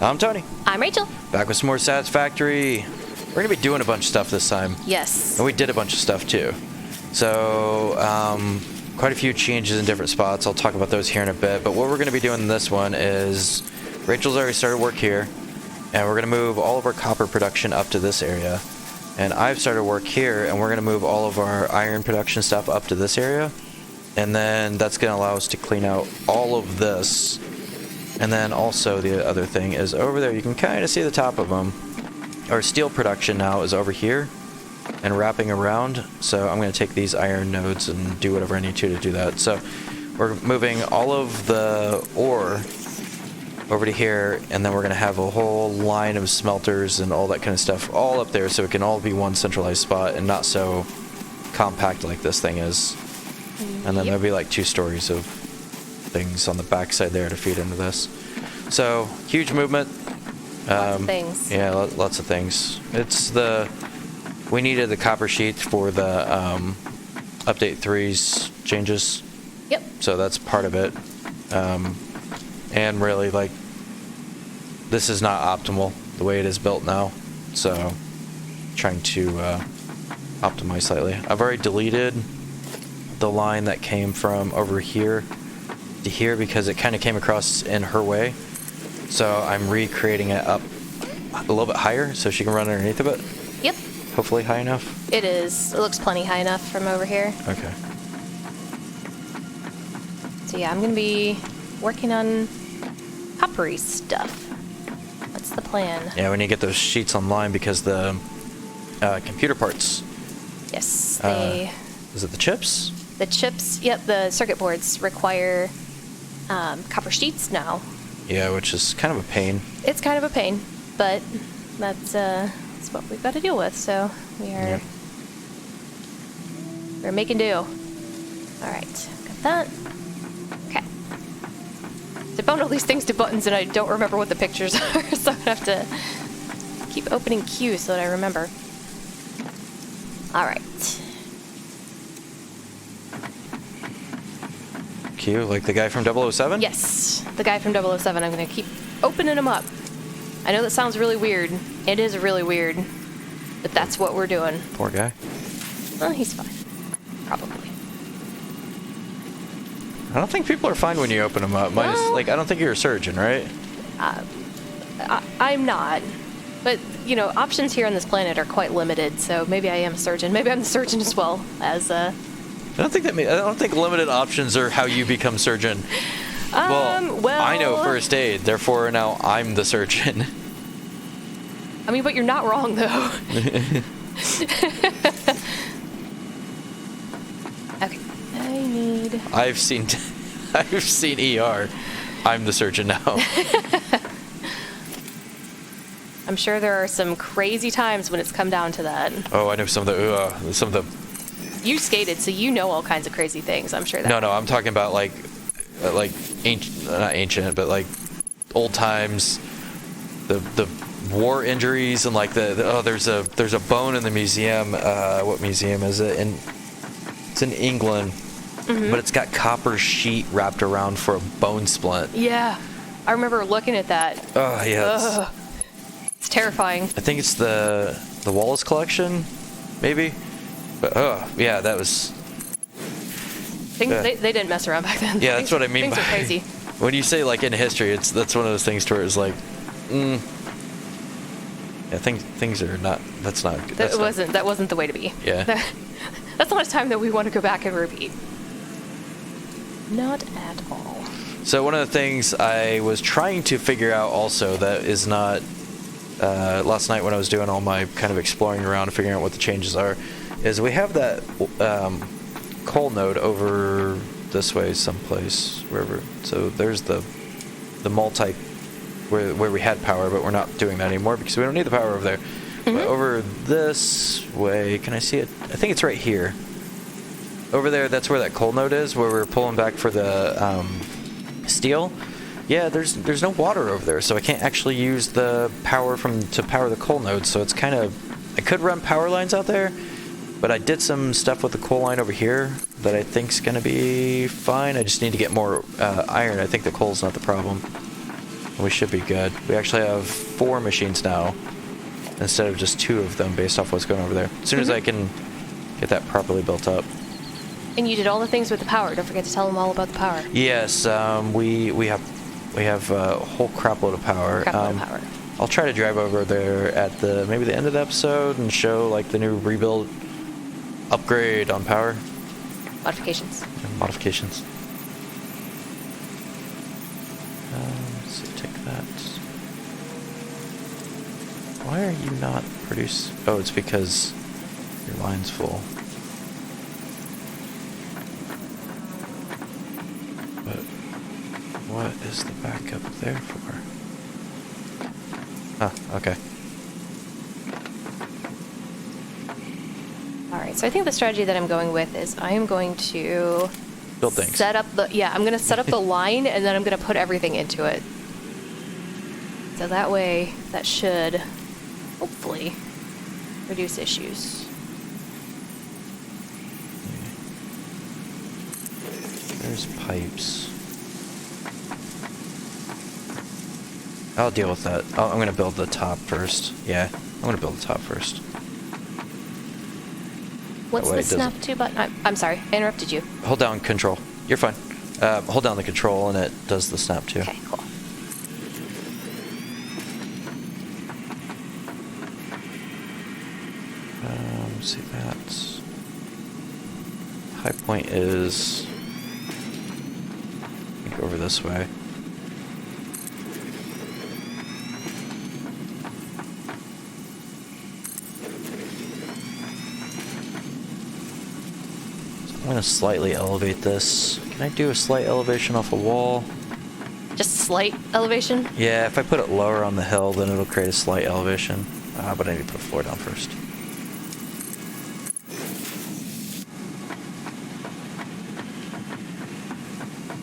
I'm Tony. I'm Rachel. Back with some more Satisfactory. We're going to be doing a bunch of stuff this time. Yes. And we did a bunch of stuff too. So, quite a few changes in different spots. I'll talk about those here in a bit. But what we're going to be doing in this one is Rachel's already started work here. And we're going to move all of our copper production up to this area. And I've started work here, and we're going to move all of our iron production stuff up to this area. And then that's going to allow us to clean out all of this. And then also the other thing is over there, you can kind of see the top of them. Our steel production now is over here and wrapping around. So I'm going to take these iron nodes and do whatever I need to do that. So we're moving all of the ore over to here, and then we're going to have a whole line of smelters and all that kind of stuff all up there, so it can all be one centralized spot and not so compact like this thing is. And then there'll be like 2 stories of things on the back side there to feed into this. So huge movement. Lots of things. Yeah, lots of things. We needed the copper sheet for the update 3's changes. Yep. So that's part of it. And really, like, this is not optimal the way it is built now. So trying to optimize slightly. I've already deleted the line that came from over here to here because it kind of came across in her way. So I'm recreating it up a little bit higher so she can run underneath of it. Yep. Hopefully high enough. It is. It looks plenty high enough from over here. Okay. So yeah, I'm going to be working on coppery stuff. That's the plan. Yeah, we need to get those sheets online because the computer parts. Yes, they... Is it the chips? The chips, yep, the circuit boards require copper sheets now. Yeah, which is kind of a pain. It's kind of a pain, but that's what we've got to deal with, so we're making do. All right, got that. Okay. I bound all these things to buttons and I don't remember what the pictures are, so I have to keep opening Q so that I remember. All right. Q, like the guy from 007? Yes, the guy from 007. I'm going to keep opening him up. I know that sounds really weird. It is really weird, but that's what we're doing. Poor guy. Well, he's fine. Probably. I don't think people are fine when you open them up. I don't think you're a surgeon, right? I'm not. But, you know, options here on this planet are quite limited, so maybe I am a surgeon. Maybe I'm the surgeon as well as I don't think limited options are how you become surgeon. Well, I know first aid, therefore now I'm the surgeon. I mean, but you're not wrong, though. Okay, I've seen ER. I'm the surgeon now. I'm sure there are some crazy times when it's come down to that. Oh, I know some of the. You skated, so you know all kinds of crazy things. I'm sure that. No, I'm talking about like ancient, not ancient, but like old times, the war injuries and like there's a bone in the museum. What museum is it? It's in England, but it's got copper sheet wrapped around for a bone splint. Yeah, I remember looking at that. Oh yeah, it's terrifying. I think it's the Wallace collection, maybe. But yeah, that was. They didn't mess around back then. Yeah, that's what I mean. Things are crazy. When you say like in history, that's one of those things where it's like, yeah, things are not. That's not. That wasn't the way to be. Yeah. That's not a time that we want to go back and repeat. Not at all. So one of the things I was trying to figure out also that is not. Last night when I was doing all my kind of exploring around and figuring out what the changes are, is we have that coal node over this way someplace, wherever. So there's the multi where we had power, but we're not doing that anymore because we don't need the power over there. But over this way, can I see it? I think it's right here. Over there, that's where that coal node is, where we're pulling back for the steel. Yeah, there's no water over there, so I can't actually use the power to power the coal node. So it's kind of, I could run power lines out there, but I did some stuff with the coal line over here that I think's gonna be fine. I just need to get more iron. I think the coal's not the problem. We should be good. We actually have 4 machines now, instead of just 2 of them based off what's going over there. As soon as I can get that properly built up. And you did all the things with the power. Don't forget to tell them all about the power. Yes, we have a whole crap load of power. I'll try to drive over there at maybe the end of the episode and show like the new rebuild upgrade on power. Modifications. Modifications. So take that. Why are you not producing? Oh, it's because your line's full. But what is the backup there for? Huh, okay. Alright, so I think the strategy that I'm going with is I am going to build things. I'm going to set up the line and then I'm going to put everything into it. So that way, that should hopefully reduce issues. There's pipes. I'll deal with that. I'm going to build the top first. Yeah, I'm going to build the top first. What's the snap to button? I'm sorry, I interrupted you. Hold down control. You're fine. Hold down the control and it does the snap to. Okay, cool. See that. High point is, I think, over this way. So I'm going to slightly elevate this. Can I do a slight elevation off a wall? Just slight elevation? Yeah, if I put it lower on the hill, then it'll create a slight elevation. But I need to put a floor down first.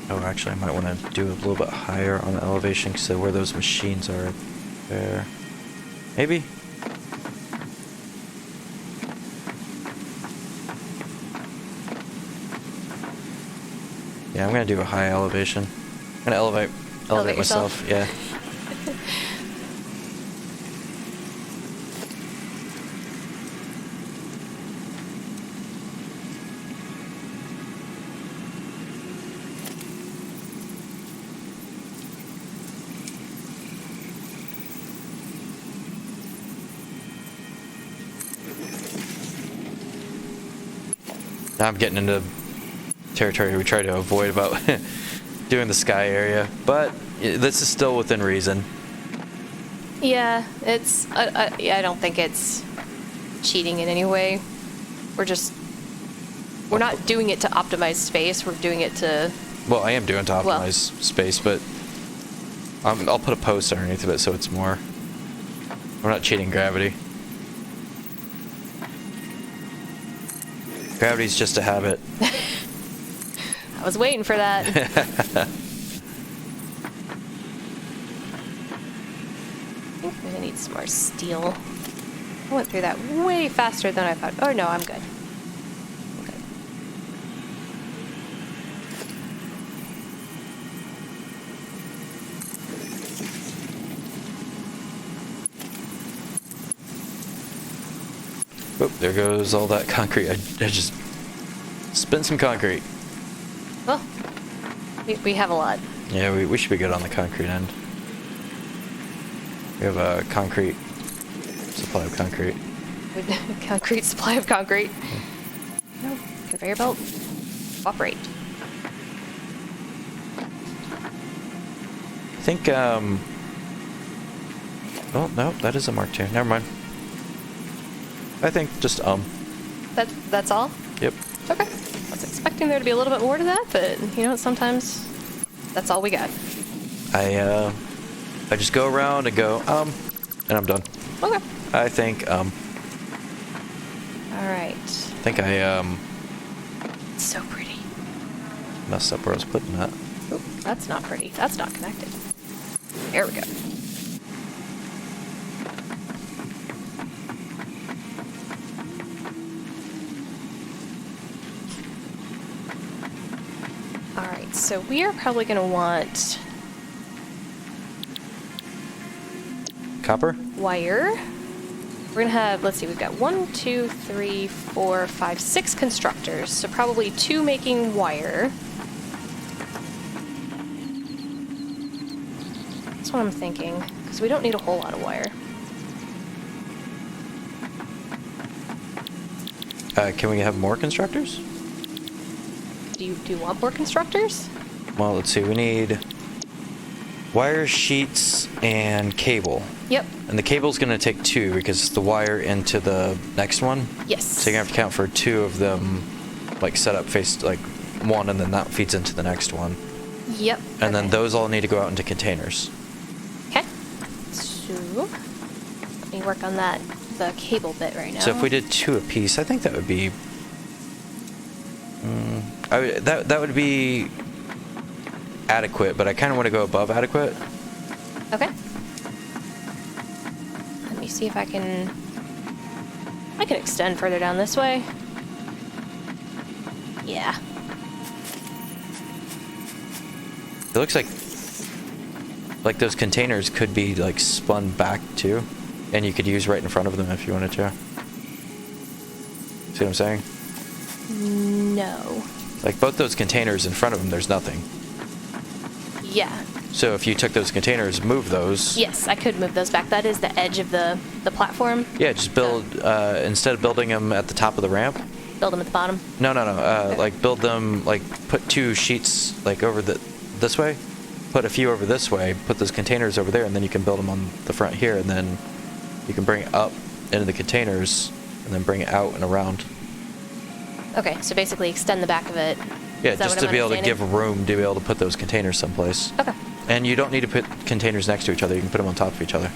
Oh, actually, I might want to do a little bit higher on the elevation because where those machines are there. Maybe? Yeah, I'm going to do a high elevation. I'm going to elevate myself. Yeah. Now I'm getting into territory we try to avoid about doing the sky area, but this is still within reason. Yeah, it's. I don't think it's cheating in any way. We're not doing it to optimize space. We're doing it to. Well, I am doing to optimize space, but I'll put a post underneath of it so it's more. We're not cheating gravity. Gravity's just a habit. I was waiting for that. I think we're gonna need some more steel. I went through that way faster than I thought. Oh no, I'm good. Oh, there goes all that concrete. I just spent some concrete. Well, we have a lot. Yeah, we should be good on the concrete end. We have a concrete supply of concrete. Concrete supply of concrete. Yeah. No, conveyor belt. Operate. I think, oh, no, that is a Mark II. Never mind. I think just, That's all? Yep. Okay. I was expecting there to be a little bit more to that, but, you know, sometimes that's all we got. I just go around and go, and I'm done. Okay. I think, All right. I think I, It's so pretty. messed up where I was putting that. Oop, that's not pretty. That's not connected. There we go. Alright, so we are probably going to want Copper? wire. We're gonna have, let's see, we've got 1, 2, 3, 4, 5, 6 constructors. So probably 2 making wire. That's what I'm thinking, because we don't need a whole lot of wire. Can we have more constructors? Do you want more constructors? Well, let's see. We need wire, sheets, and cable. Yep. And the cable's going to take 2 because it's the wire into the next one. Yes. So you're going to have to count for 2 of them, like set up face like one, and then that feeds into the next one. Yep. And then those all need to go out into containers. Okay. So let me work on that, the cable bit right now. So if we did 2 apiece, I think that would be. That would be adequate, but I kind of want to go above adequate. Okay. Let me see if I can extend further down this way. Yeah. It looks like those containers could be like spun back too, and you could use right in front of them if you wanted to. See what I'm saying? No. Like both those containers in front of them, there's nothing. Yeah. So if you took those containers, move those. Yes, I could move those back. That is the edge of the platform. Yeah, just build, instead of building them at the top of the ramp. Build them at the bottom. No. Okay. Like build them, like put 2 sheets like over this way. Put a few over this way, put those containers over there, and then you can build them on the front here, and then you can bring it up into the containers, and then bring it out and around. Okay, so basically extend the back of it. Yeah, Is that just what to I'm be able to understanding? give room to be able to put those containers someplace. Okay. And you don't need to put containers next to each other. You can put them on top of each other.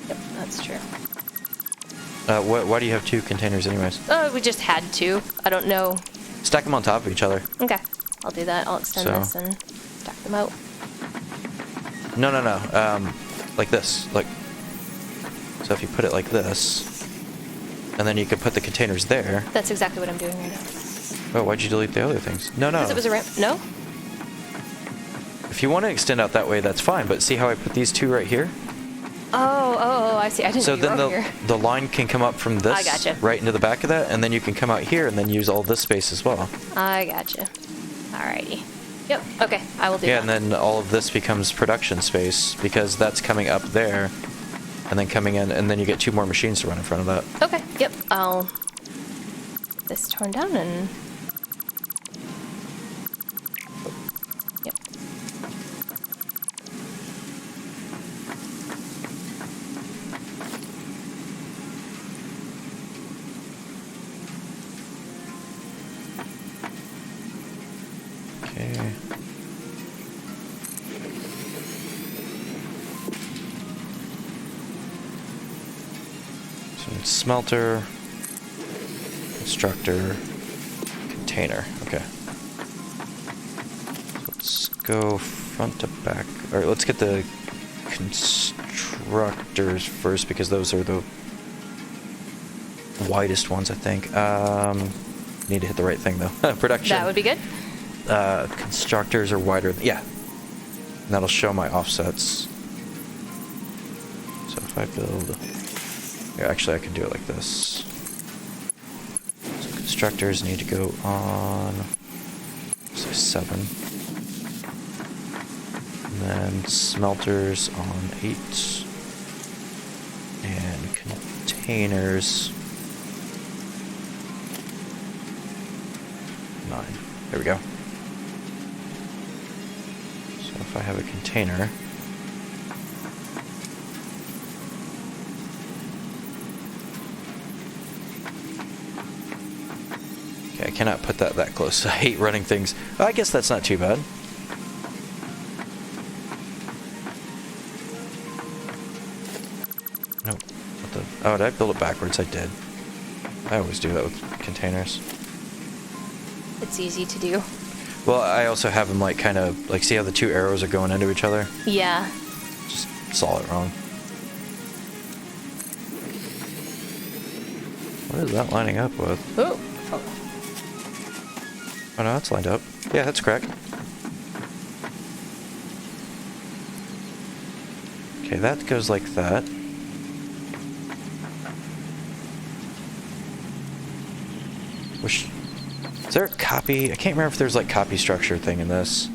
Yep, that's true. Why do you have 2 containers anyways? Oh, we just had to. I don't know. Stack them on top of each other. Okay, I'll do that. I'll extend So- this and stack them out. No. Like this. Like. So if you put it like this, and then you could put the containers there. That's exactly what I'm doing right now. Oh, why'd you delete the other things? No. Because it was a ramp. No? If you want to extend out that way, that's fine. But see how I put these 2 right here? Oh, I see. I didn't So know you were then over here. the line can come up from this I gotcha. right into the back of that, and then you can come out here and then use all this space as well. I gotcha. Alrighty. Yep, okay, I will do Yeah, that. and then all of this becomes production space because that's coming up there and then coming in, and then you get 2 more machines to run in front of that. Okay, yep, I'll get this torn down and... Yep. Okay. So it's smelter, constructor, container. Okay. So let's go front to back. All right, let's get the constructors first because those are the widest ones, I think. Need to hit the right thing though. Production. That would be good. Constructors are wider. Yeah. And that'll show my offsets. So if I build... Yeah, actually I can do it like this. So constructors need to go on... say 7. And then smelters on 8. And containers... 9. There we go. So if I have a container, okay, I cannot put that close. I hate running things. Oh, I guess that's not too bad. Nope. What the? Oh, did I build it backwards? I did. I always do that with containers. It's easy to do. Well, I also have them like kind of like see how the 2 arrows are going into each other? Yeah. Just saw it wrong. What is that lining up with? Oh. Oh no, that's lined up. Yeah, that's correct. Okay, that goes like that. Which, is there a copy? I can't remember if there's like copy structure thing in this.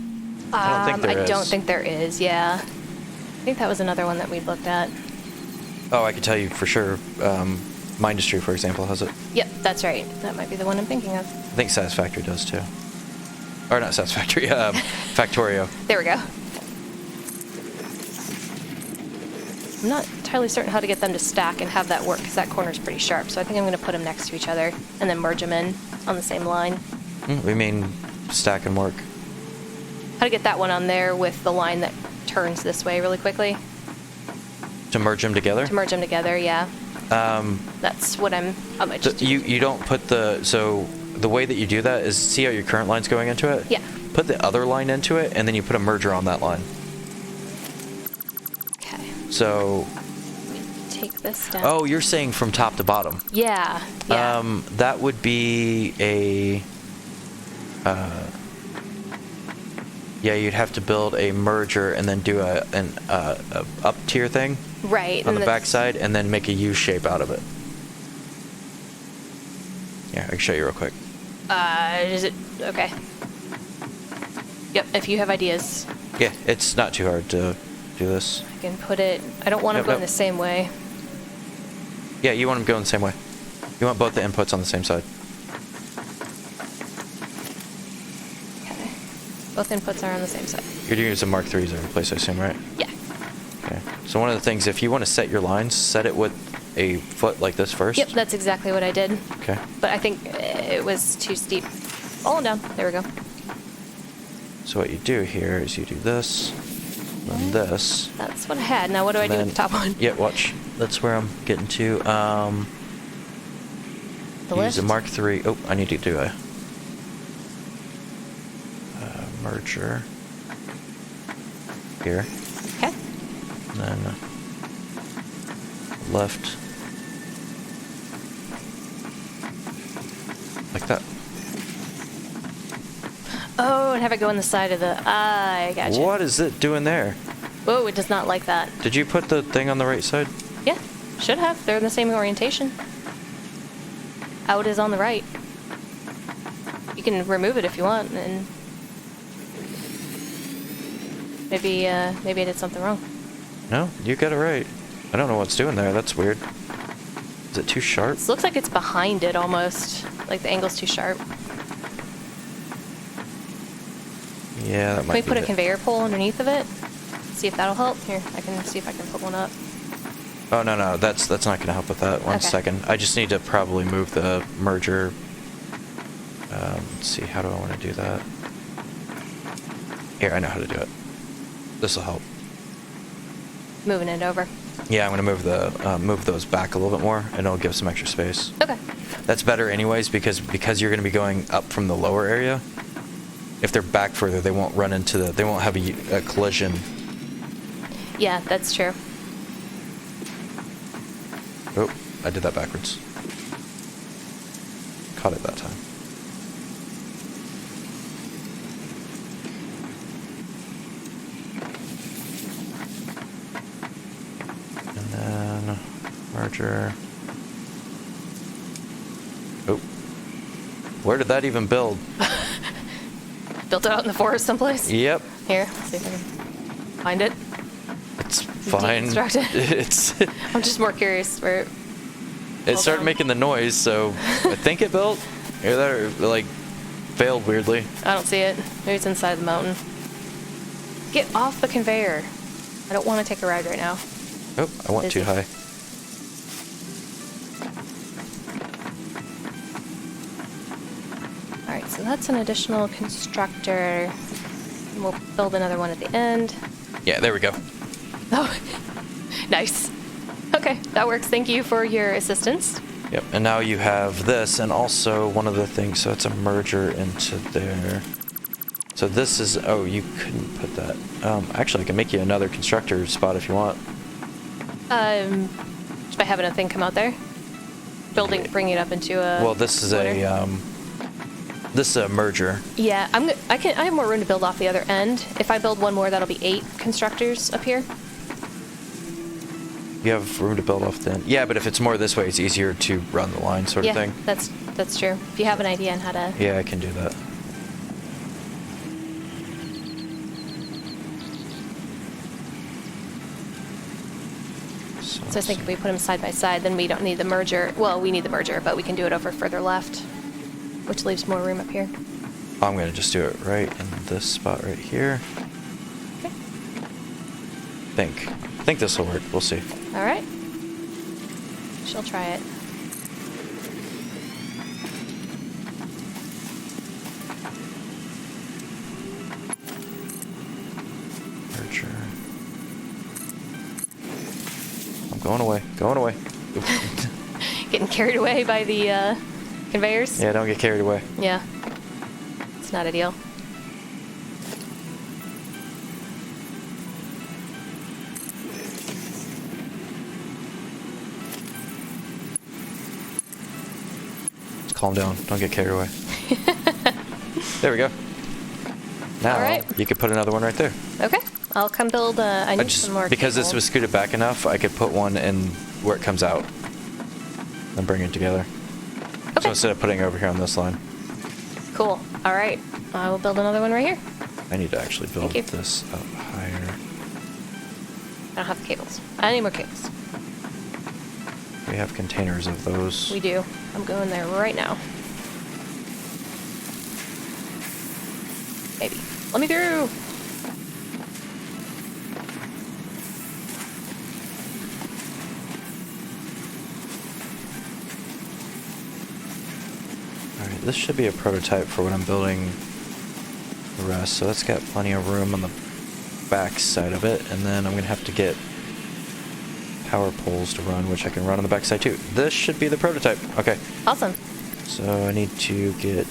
I don't think there is. I don't think there is, yeah. I think that was another one that we looked at. Oh, I can tell you for sure. Mindustry, for example, has it. Yep, that's right. That might be the one I'm thinking of. I think Satisfactory does too. Or not Satisfactory, Factorio. There we go. I'm not entirely certain how to get them to stack and have that work, because that corner's pretty sharp. So I think I'm going to put them next to each other and then merge them in on the same line. We mean stack and work. How to get that one on there with the line that turns this way really quickly. To merge them together? To merge them together, yeah. That's what I might just do. You don't put the... So the way that you do that is, see how your current line's going into it? Yeah. Put the other line into it, and then you put a merger on that line. Okay. So... Take this down. Oh, you're saying from top to bottom. Yeah, yeah. That would be a... yeah, you'd have to build a merger and then do an up tier thing. Right. On the backside, and then make a U shape out of it. Yeah, I can show you real quick. Is it... Okay. Yep, if you have ideas. Yeah, it's not too hard to do this. I can put it... I don't want them going the same way. Yeah, you want them going the same way. You want both the inputs on the same side. Okay. Both inputs are on the same side. You're doing some Mark IIIs in place, I assume, right? Yeah. Okay. So one of the things, if you want to set your lines, set it with a foot like this first. Yep, that's exactly what I did. Okay. But I think it was too steep. Falling down. There we go. So what you do here is you do this, then this. That's what I had. Now what do I do with the top one? Yeah, watch. That's where I'm getting to. The use lift? a Mark III. Oh, I need to do a merger here. Okay. And then left. Like that. Oh, and have it go on the side of the... I gotcha. What is it doing there? Whoa, it does not like that. Did you put the thing on the right side? Yeah, should have. They're in the same orientation. Out is on the right. You can remove it if you want, and maybe I did something wrong. No, you got it right. I don't know what's doing there. That's weird. Is it too sharp? This looks like it's behind it almost. Like the angle's too sharp. Yeah, that might be Can we put a it. conveyor pole underneath of it? See if that'll help. Here, I can see if I can put one up. Oh, no, that's not going to help with that. One Okay. second. I just need to probably move the merger. Let's see, how do I want to do that? Here, I know how to do it. This will help. Moving it over. Yeah, I'm going to move the move those back a little bit more, and it'll give some extra space. Okay. That's better anyways, because you're going to be going up from the lower area. If they're back further, they won't run into they won't have a collision. Yeah, that's true. Oh, I did that backwards. Caught it that time. And then merger. Oh. Where did that even build? Built it out in the forest someplace? Yep. Here, let's see if I can find it. It's fine. Deconstruct it. It's I'm just more curious where... it started on. making the noise, so I think it built. Either that or like failed weirdly. I don't see it. Maybe it's inside the mountain. Get off the conveyor. I don't want to take a ride right now. Oh, I went too Busy. high. Alright, so that's an additional constructor. And we'll build another one at the end. Yeah, there we go. Oh, nice. Okay, that works. Thank you for your assistance. Yep, and now you have this, and also one of the things, so it's a merger into there. So this is, oh, you couldn't put that. Actually, I can make you another constructor spot if you want. Just by having a thing come out there? Bringing it up into a... Well, this is corner? this is a merger. Yeah, I have more room to build off the other end. If I build one more, that'll be 8 constructors up here. You have room to build off then. Yeah, but if it's more this way, it's easier to run the line sort of thing. That's true. If you have an idea on how to... Yeah, I can do that. So I was thinking if we put them side by side, then we don't need the merger. Well, we need the merger, but we can do it over further left, which leaves more room up here. I'm going to just do it right in this spot right here. Okay. I think this will work. We'll see. All right. She'll try it. Merger. I'm going away. Going away. Getting carried away by the conveyors? Yeah, don't get carried away. Yeah. It's not ideal. Just calm down. Don't get carried away. There we go. Now All right. you could put another one right there. Okay. I'll come build. I need some more. Because this cable. was scooted back enough, I could put one in where it comes out and bring it together. Okay. So instead of putting it over here on this line, Cool. All right. I will build another one right here. I need to actually build Thank you. this up higher. I don't have the cables. I need more cables. We have containers of those. We do. I'm going there right now. Maybe. Let me through. Alright, this should be a prototype for when I'm building the rest. So that's got plenty of room on the back side of it. And then I'm going to have to get power poles to run, which I can run on the back side too. This should be the prototype. Okay. Awesome. So I need to get...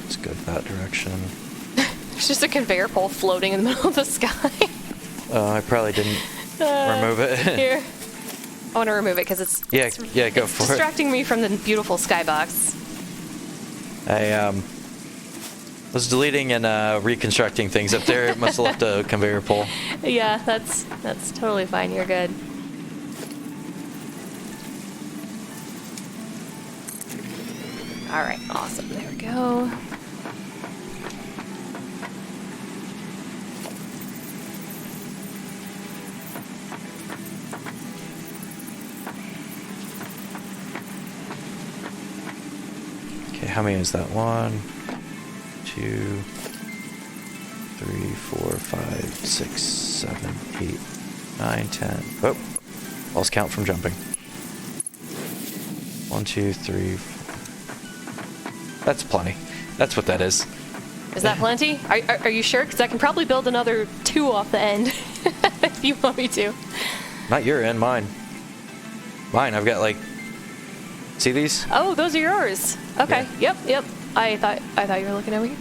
Let's go that direction. There's just a conveyor pole floating in the middle of the sky. I probably didn't remove it. Here. I want to remove it because it's Yeah, go it's for it. distracting me from the beautiful skybox. I was deleting and reconstructing things up there. It must have left a conveyor pole. Yeah, that's totally fine. You're good. All right, awesome. There we go. Okay, how many is that? 1, 2, 3, 4, 5, 6, 7, 8, 9, 10. Oh, lost count from jumping. 1, 2, 3, 4. That's plenty. That's what that is. Is that plenty? Are you sure? Because I can probably build another 2 off the end if you want me to. Not your end, mine. Mine, I've got like... See these? Oh, those are yours. Okay. Yeah. Yep. I thought you were looking over here.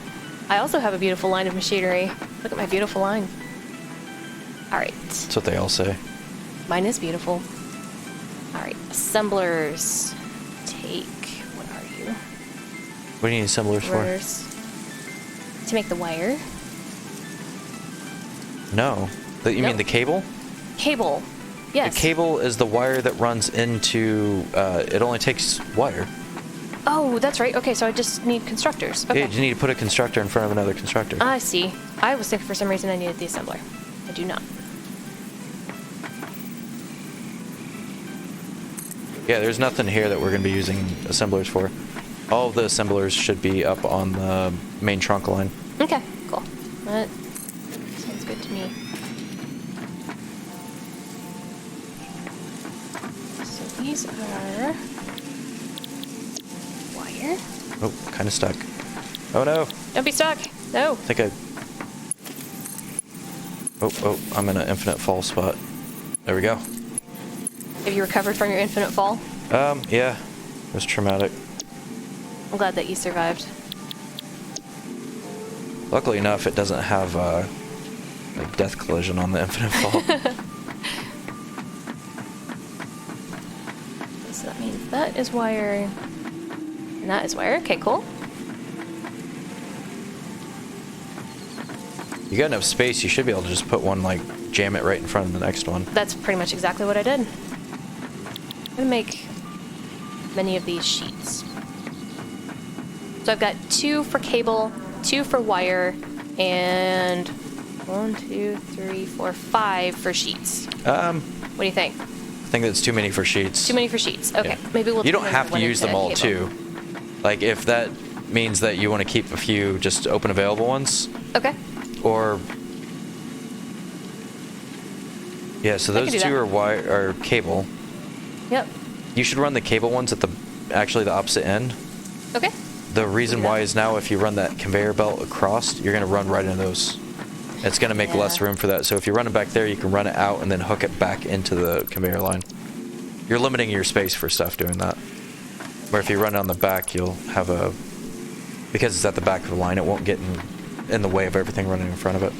I also have a beautiful line of machinery. Look at my beautiful line. All right. That's what they all say. Mine is beautiful. All right. Assemblers. Take. What are you? What do you need assemblers for? Rotors. To make the wire. No. You mean Nope. the cable? Cable. Yes. The cable is the wire that runs into... it only takes wire. Oh, that's right. Okay, so I just need constructors. Okay. Yeah, you need to put a constructor in front of another constructor. I see. I was thinking for some reason I needed the assembler. I do not. Yeah, there's nothing here that we're going to be using assemblers for. All of the assemblers should be up on the main trunk line. Okay, cool. That sounds good to me. So these are wire. Oh, kind of stuck. Oh no! Don't be stuck. No. I think I... Oh, I'm in an infinite fall spot. There we go. Have you recovered from your infinite fall? Yeah. It was traumatic. I'm glad that you survived. Luckily enough, it doesn't have a death collision on the infinite fall. So that means that is wire. And that is wire. Okay, cool. You got enough space, you should be able to just put one, like, jam it right in front of the next one. That's pretty much exactly what I did. I'm gonna make many of these sheets. So I've got 2 for cable, 2 for wire, and 1, 2, 3, 4, 5 for sheets. What do you think? I think that's too many for sheets. Too many for sheets. Okay, Yeah. maybe we'll. You don't have to one use them into all, cable. too. Like, if that means that you want to keep a few just open available ones, Okay. or... Yeah, so I those can do 2 that. are wire, are cable. Yep. You should run the cable ones at the actually the opposite end. Okay. The reason do that. why is now if you run that conveyor belt across, you're going to run right into those. It's going to make less Yeah. room for that. So if you run it back there, you can run it out and then hook it back into the conveyor line. You're limiting your space for stuff doing that. Where if you run it on the back, you'll have a... Because it's at the back of the line, it won't get in the way of everything running in front of it.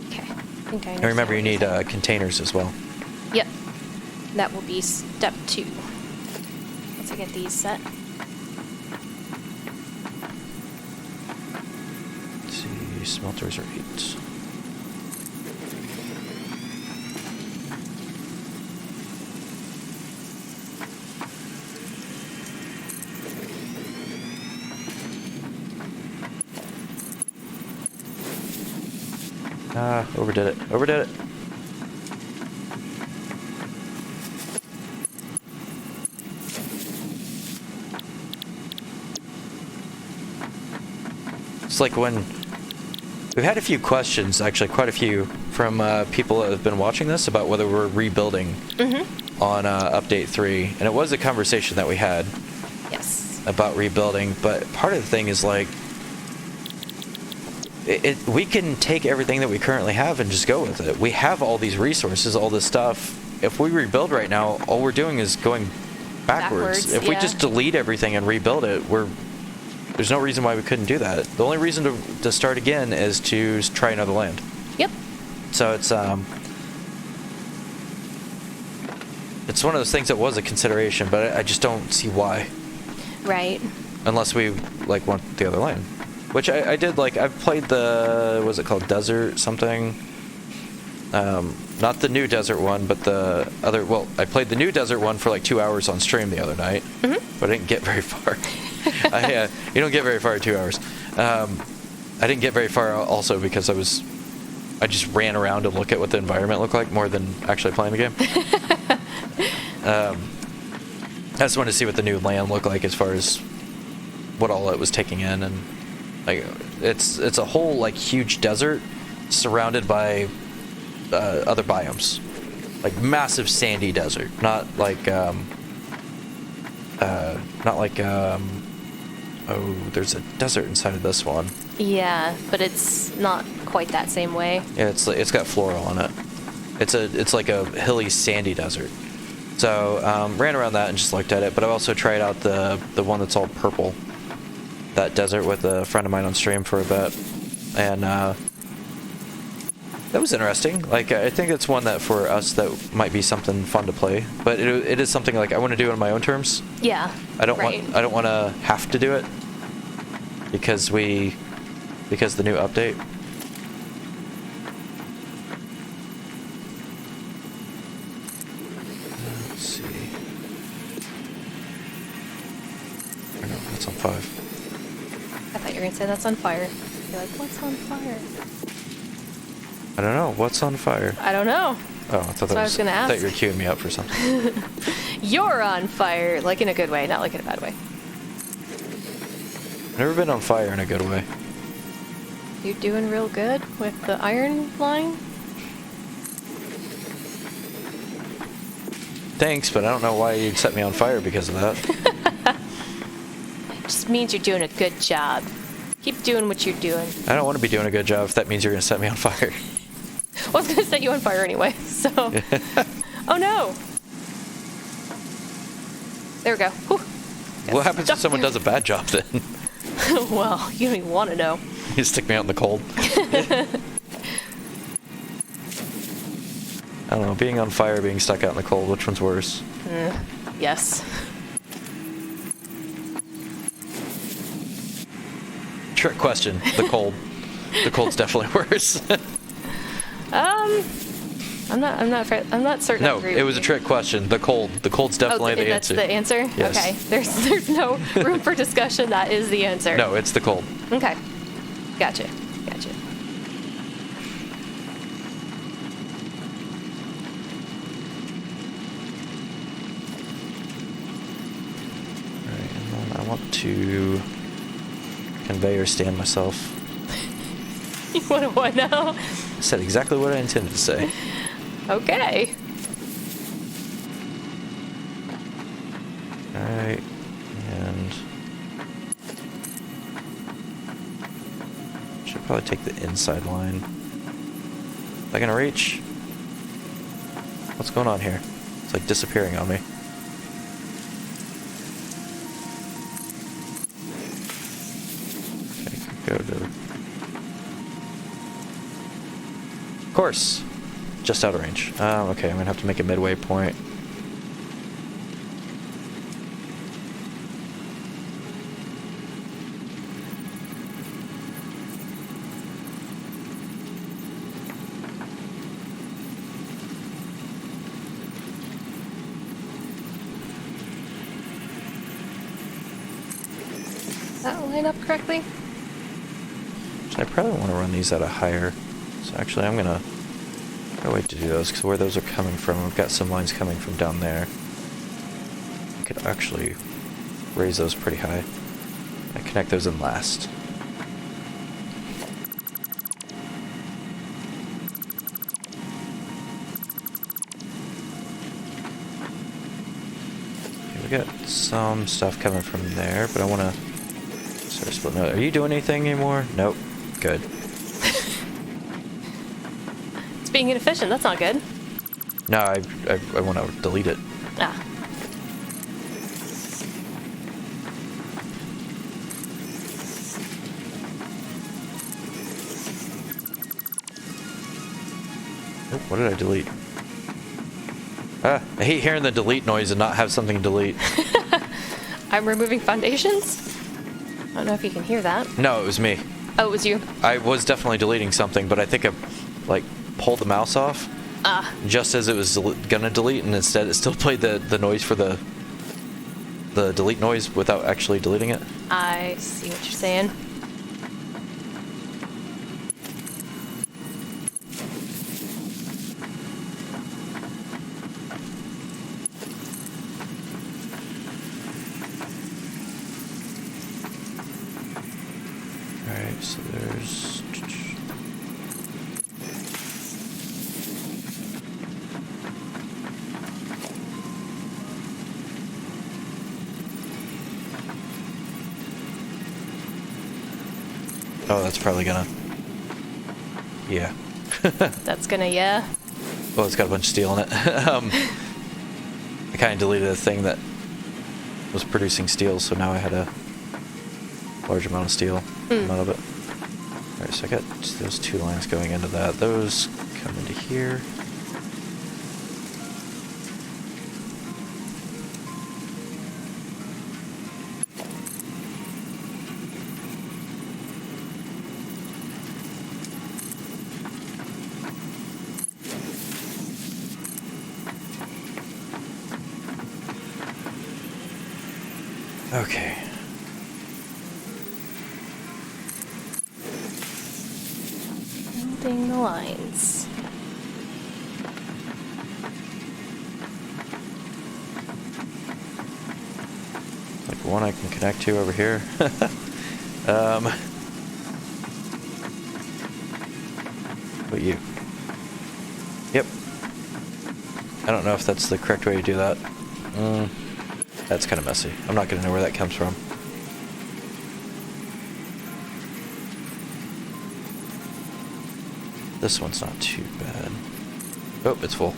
Okay. I think I And remember, you need understand containers as well. what you're saying. Yep. That will be step 2. Once I get these set. Let's see, smelters are 8. Ah, overdid it. Overdid it. It's like when we've had a few questions, actually quite a few, from people that have been watching this about whether we're rebuilding on update 3, and it was a conversation that we had Yes. about rebuilding. But part of the thing is like, we can take everything that we currently have and just go with it. We have all these resources, all this stuff. If we rebuild right now, all we're doing is going backwards. If we yeah. just delete everything and rebuild it, there's no reason why we couldn't do that. The only reason to start again is to try another land. Yep. So it's one of those things that was a consideration, but I just don't see why, Right. unless we like want the other land. Which I did, like, I've played the, what was it called, Desert something? Not the new Desert one, but the other, well, I played the new Desert one for like 2 hours on stream the other night, but I didn't get very far. You don't get very far in 2 hours. I didn't get very far also because I just ran around to look at what the environment looked like more than actually playing the game. I just wanted to see what the new land looked like as far as what all it was taking in, and like it's a whole like huge desert surrounded by other biomes, like massive sandy desert, not like oh, there's a desert inside of this one. Yeah, but it's not quite that same way. Yeah, it's got floral on it. It's like a hilly sandy desert. So ran around that and just looked at it, but I also tried out the one that's all purple, that desert, with a friend of mine on stream for a bit, and that was interesting. Like, I think it's one that for us that might be something fun to play, but it is something like I want to do it on my own terms. Yeah. I don't right. want to have to do it because the new update. Let's see. Or no, that's on 5. I thought you were gonna say that's on fire. You're like, what's on fire? I don't know. What's on fire? I don't know. Oh, I thought That's what I was gonna I thought ask. you were queuing me up for something. You're on fire, like in a good way, not like in a bad way. Never been on fire in a good way. You're doing real good with the iron line. Thanks, but I don't know why you'd set me on fire because of that. Just means you're doing a good job. Keep doing what you're doing. I don't want to be doing a good job if that means you're going to set me on fire. I was gonna set you on fire anyway, so. Oh no! There we go. Whew. What happens if stuck someone there. does a bad job then? Well, you don't even want to know. You stick me out in the cold. I don't know, being on fire, being stuck out in the cold, which one's worse? Yes. trick question. The cold. The cold's definitely worse. I'm not certain. No, it was a trick question. The cold. The cold's definitely the that's answer. the answer? Yes. Okay. There's no room for discussion. That is the answer. No, it's the cold. Okay. Gotcha. Alright, and then I want to conveyor stand myself. You want to what now? I said exactly what I intended to say. Okay. Alright, and should probably take the inside line. Am I gonna reach? What's going on here? It's like disappearing on me. Okay, go to... Of course! Just out of range. Okay, I'm gonna have to make a midway point. Does that line up correctly? So I probably want to run these at a higher. So actually, I'm gonna wait to do those because where those are coming from, I've got some lines coming from down there. I could actually raise those pretty high. I connect those in last. Okay, we got some stuff coming from there, but I want to start splitting out. Are you doing anything anymore? Nope. Good. It's being inefficient. That's not good. No, I want to delete it. Ah. Oh, what did I delete? I hate hearing the delete noise and not have something to delete. I'm removing foundations? I don't know if you can hear that. No, it was me. Oh, it was you. I was definitely deleting something, but I think I, like, pulled the mouse off. Ah. Just as it was gonna delete, and instead it still played the noise for the delete noise without actually deleting it. I see what you're saying. Alright, so there's... Oh, that's probably gonna... Yeah. That's gonna, yeah. Well, it's got a bunch of steel in it. I kind of deleted a thing that was producing steel, so now I had a large amount of steel out of it. Alright, so I got those two lines going into that. Those come into here. Okay. Building the lines. Like one I can connect to over here. But you. Yep. I don't know if that's the correct way to do that. That's kind of messy. I'm not going to know where that comes from. This one's not too bad. Oh, it's full.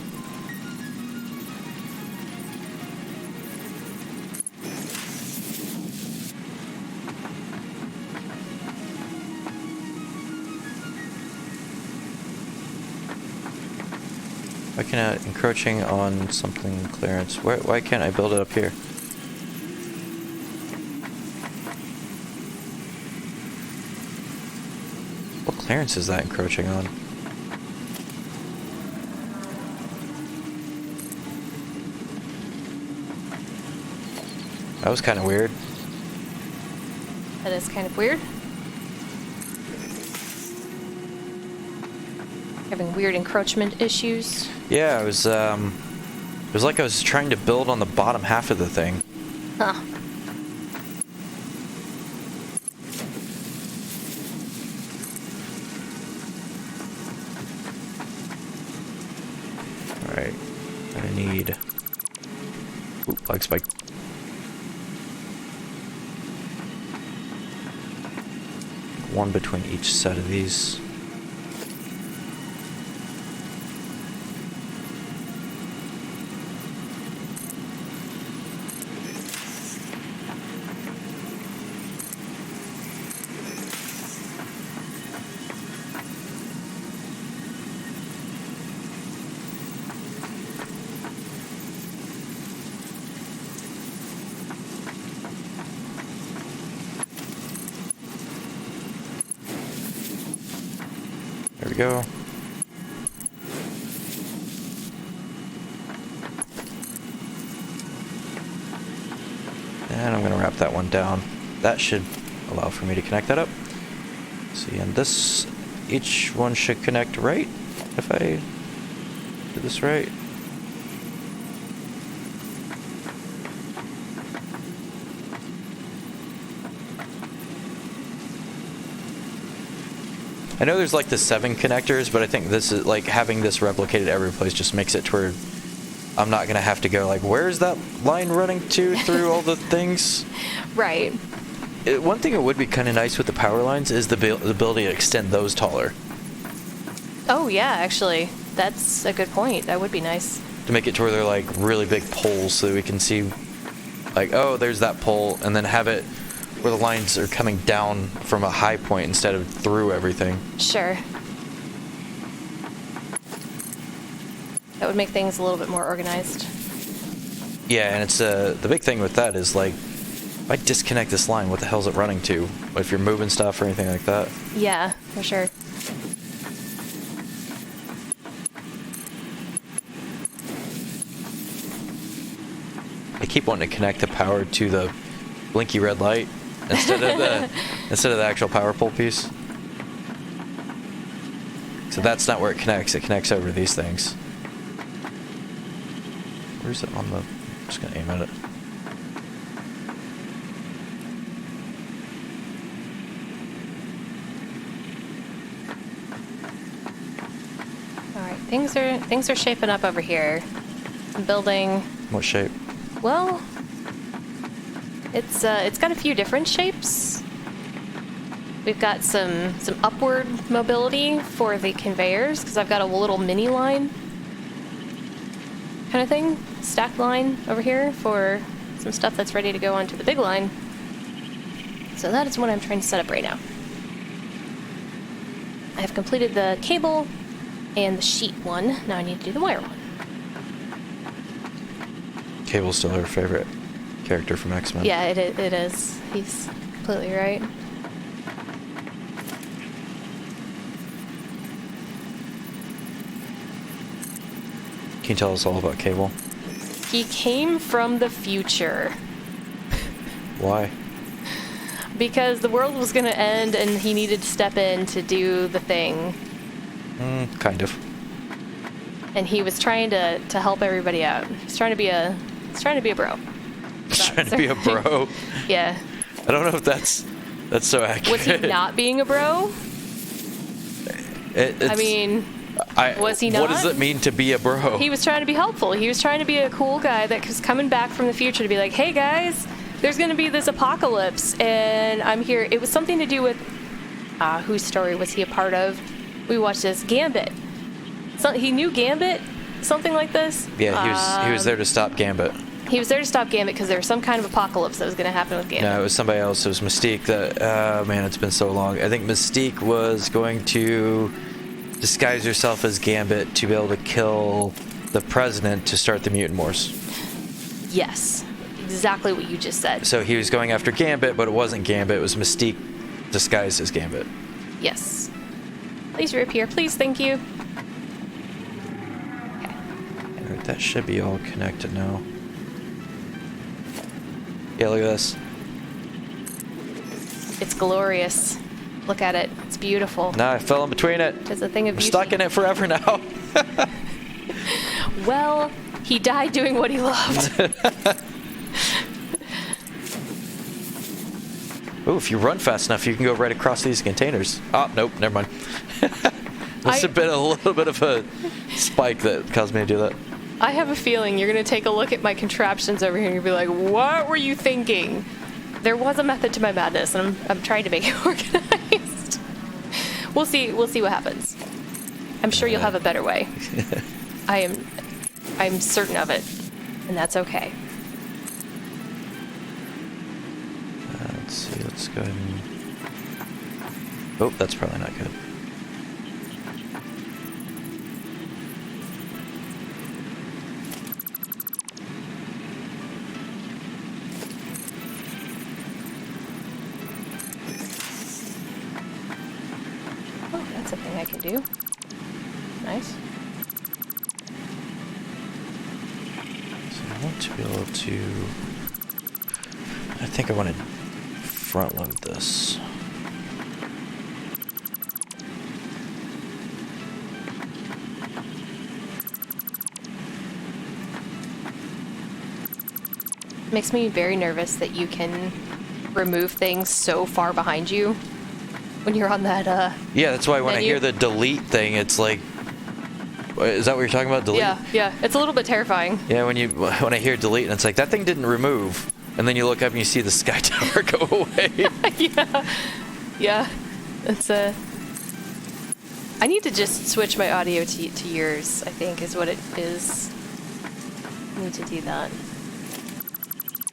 Why can't I, encroaching on something clearance? Why can't I build it up here? What clearance is that encroaching on? That was kind of weird. That is kind of weird. Having weird encroachment issues. Yeah, it was like I was trying to build on the bottom half of the thing. Huh. Alright. I need... Ooh, lag spike. One between each set of these. There we go. And I'm gonna wrap that one down. That should allow for me to connect that up. See, and this, each one should connect right, if I do this right. I know there's like the 7 connectors, but I think this is like having this replicated every place just makes it to where I'm not gonna have to go like, where's that line running to through all the things? Right. One thing that would be kind of nice with the power lines is the ability to extend those taller. Oh yeah, actually, that's a good point. That would be nice. To make it to where they're like really big poles so that we can see like, oh, there's that pole, and then have it where the lines are coming down from a high point instead of through everything. Sure. That would make things a little bit more organized. Yeah, and it's the big thing with that is like, if I disconnect this line, what the hell's it running to? If you're moving stuff or anything like that. Yeah, for sure. I keep wanting to connect the power to the blinky red light instead of the actual power pole piece. So that's not where it connects. It connects over these things. Where's it on the... I'm just gonna aim at it. Alright, things are shaping up over here. I'm building... What shape? Well, it's got a few different shapes. We've got some upward mobility for the conveyors, because I've got a little mini line kind of thing, stacked line over here for some stuff that's ready to go onto the big line. So that is what I'm trying to set up right now. I have completed the cable and the sheet one. Now I need to do the wire one. Cable's still her favorite character from X-Men. Yeah, it is. He's completely right. Can you tell us all about Cable? He came from the future. Why? Because the world was going to end and he needed to step in to do the thing. Kind of. And he was trying to help everybody out. He's trying to be a bro. Trying to be a bro. Yeah. I don't know if that's so accurate. Was he not being a bro? I mean, was he not? What does it mean to be a bro? He was trying to be helpful. He was trying to be a cool guy that was coming back from the future to be like, hey guys, there's going to be this apocalypse and I'm here. It was something to do with, whose story was he a part of? We watched this, Gambit. So, he knew Gambit? Something like this? Yeah, he was there to stop Gambit. He was there to stop Gambit because there was some kind of apocalypse that was going to happen with Gambit. No, it was somebody else. It was Mystique. Man, it's been so long. I think Mystique was going to disguise herself as Gambit to be able to kill the president to start the Mutant Wars. Yes, exactly what you just said. So he was going after Gambit, but it wasn't Gambit. It was Mystique disguised as Gambit. Yes. Please reappear. Please, thank you. Okay. Alright, that should be all connected now. Yeah, look at this. It's glorious. Look at it. It's beautiful. Now I fell in between it. It's a thing of I'm beauty. stuck in it forever now. Well, he died doing what he loved. Ooh, if you run fast enough, you can go right across these containers. Oh, nope, never mind. Must have been a little bit of a spike that caused me to do that. I have a feeling you're going to take a look at my contraptions over here and you'll be like, what were you thinking? There was a method to my madness, and I'm trying to make it organized. We'll see what happens. I'm sure you'll have a better way. I'm certain of it, and that's okay. Let's see, let's go ahead and... Oh, that's probably not good. Oh, that's a thing I can do. Nice. So I want to be able to... I think I want to front load this. Makes me very nervous that you can remove things so far behind you when you're on that Yeah, that's why when I menu. hear the delete thing, it's like... Is that what you're talking about, delete? Yeah, it's a little bit terrifying. Yeah, when I hear delete, and it's like, that thing didn't remove. And then you look up and you see the sky tower go away. Yeah, it's a... I need to just switch my audio to yours, I think, is what it is. I need to do that.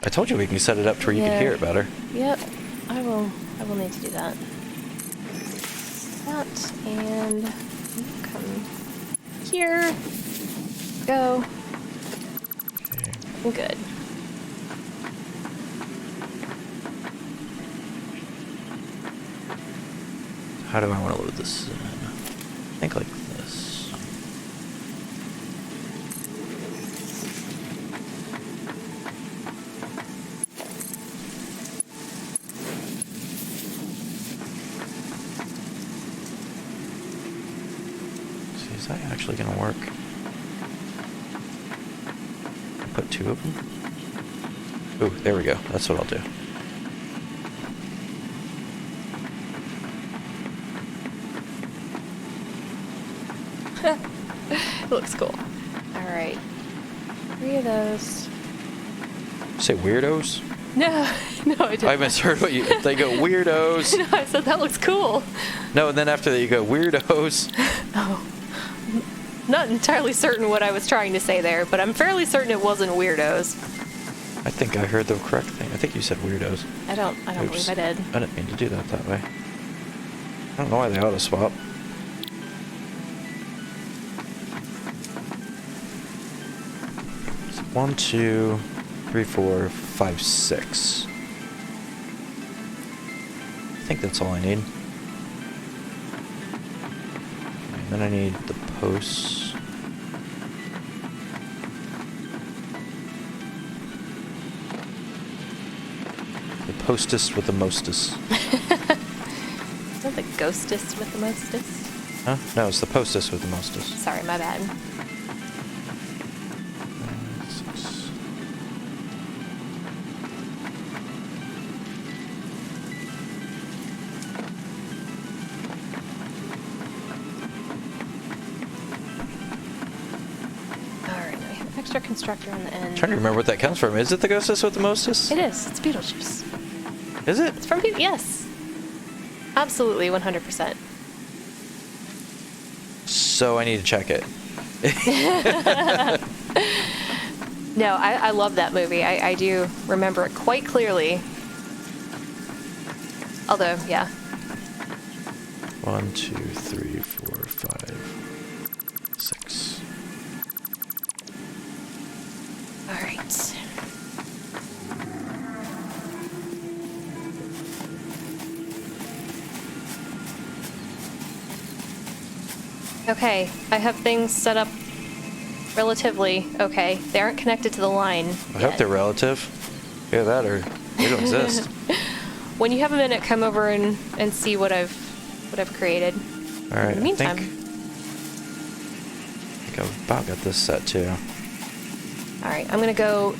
I told you we can set it up to where you can hear it better. Yep, I will need to do that. That, and come here. Go. Okay. I'm good. How do I want to load this in? I think like this. See, is that actually going to work? Put two of them? Ooh, there we go. That's what I'll do. It looks cool. Alright. 3 of those. Say weirdos? No, I didn't. I misheard what you... They go, weirdos. No, I said that looks cool. No, and then after that you go, weirdos. Oh. Not entirely certain what I was trying to say there, but I'm fairly certain it wasn't weirdos. I think I heard the correct thing. I think you said weirdos. I don't Oops. believe I did. I didn't mean to do that way. I don't know why they auto-swap. So 1, 2, 3, 4, 5, 6. I think that's all I need. And then I need the posts. The postest with the mostest. Is that the ghostest with the mostest? Huh? No, it's the postest with the mostest. Sorry, my bad. 6. Alright, now we have extra constructor on the end. I'm trying to remember what that comes from. Is it the ghostest with the mostest? It is. It's Beetlejuice. Is it? It's from Beetlejuice. Yes. Absolutely, 100%. So I need to check it. No, I love that movie. I do remember it quite clearly. Although, yeah. 1, 2, 3, 4, 5, 6. Alright. Okay, I have things set up relatively okay. They aren't connected to the line I yet. hope they're relative. Either that or they don't exist. When you have a minute, come over and see what I've created. All right. In the meantime, I think I've about got this set too. all right, I'm gonna go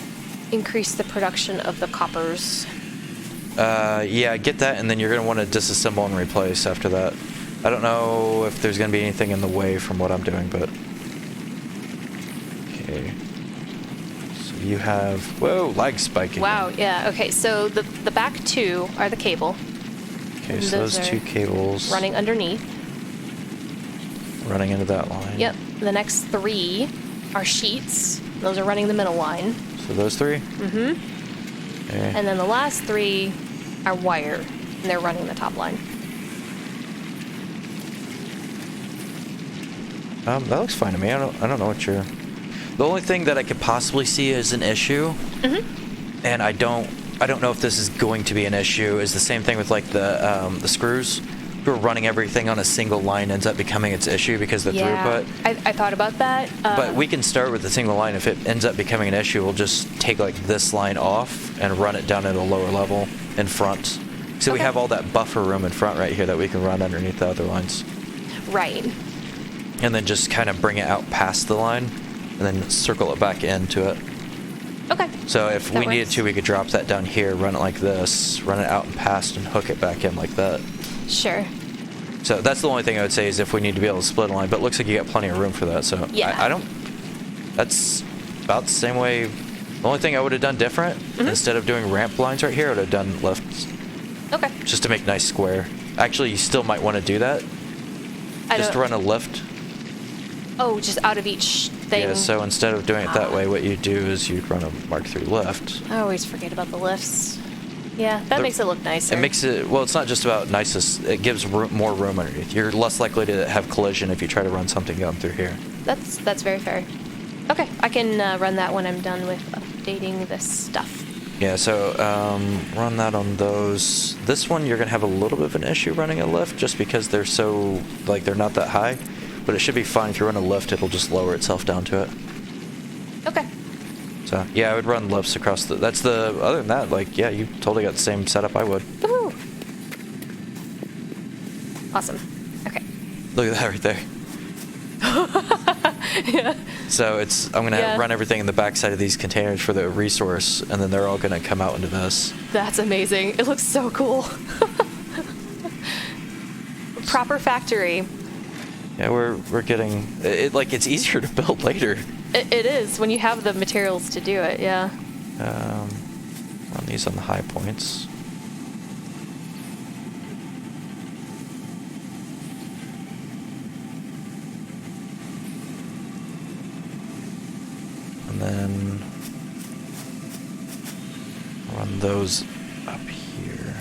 increase the production of the coppers. Yeah, get that, and then you're gonna want to disassemble and replace after that. I don't know if there's gonna be anything in the way from what I'm doing, but okay. So you have lag spiking. Wow, yeah. Okay, so the back two are the cable. Okay, so those two cables running underneath. running into that line. Yep. The next three are sheets. Those are running the middle line. So those three? Mm-hmm. Okay. And then the last three are wire, and they're running the top line. That looks fine to me. I don't know what you're... The only thing that I could possibly see as an issue, and I don't know if this is going to be an issue, is the same thing with like the screws. If we're running everything on a single line ends up becoming its issue because of the throughput. I thought about that. But we can start with a single line. If it ends up becoming an issue, we'll just take like this line off and run it down at a lower level in front. So we have all that buffer room in front right here that we can run underneath the other lines. Right. And then just kind of bring it out past the line and then circle it back into it. Okay. So if That we needed works. to, we could drop that down here, run it like this, run it out and past, and hook it back in like that. Sure. So that's the only thing I would say is if we need to be able to split a line, but it looks like you got plenty of room for that. So Yeah. I don't... That's about the same way... The only thing I would have done different, instead of doing ramp lines right here, I would have done lifts. Okay. Just to make nice square. Actually, you still might want to do that. Just run a lift. Oh, just out of each thing. Yeah, so instead of doing it that way, what you do is you'd run a Mark III lift. I always forget about the lifts. Yeah, that makes it look nicer. It makes it, well, it's not just about niceness, it gives more room underneath. You're less likely to have collision if you try to run something going through here. That's very fair. Okay, I can run that when I'm done with updating this stuff. Yeah, so run that on those. This one you're going to have a little bit of an issue running a lift just because they're so, like, they're not that high. But it should be fine. If you run a lift, it'll just lower itself down to it. Okay. So, yeah, I would run lifts across the... That's the... Other than that, like, yeah, you totally got the same setup I would. Woohoo! Awesome. Okay. Look at that right there. Yeah. So it's... I'm going to run everything in the backside of these containers for the resource, and then they're all going to come out into this. That's amazing. It looks so cool. Proper factory. Yeah, we're getting... It, like, it's easier to build later. It is, when you have the materials to do it, yeah. Run these on the high points. And then run those up here.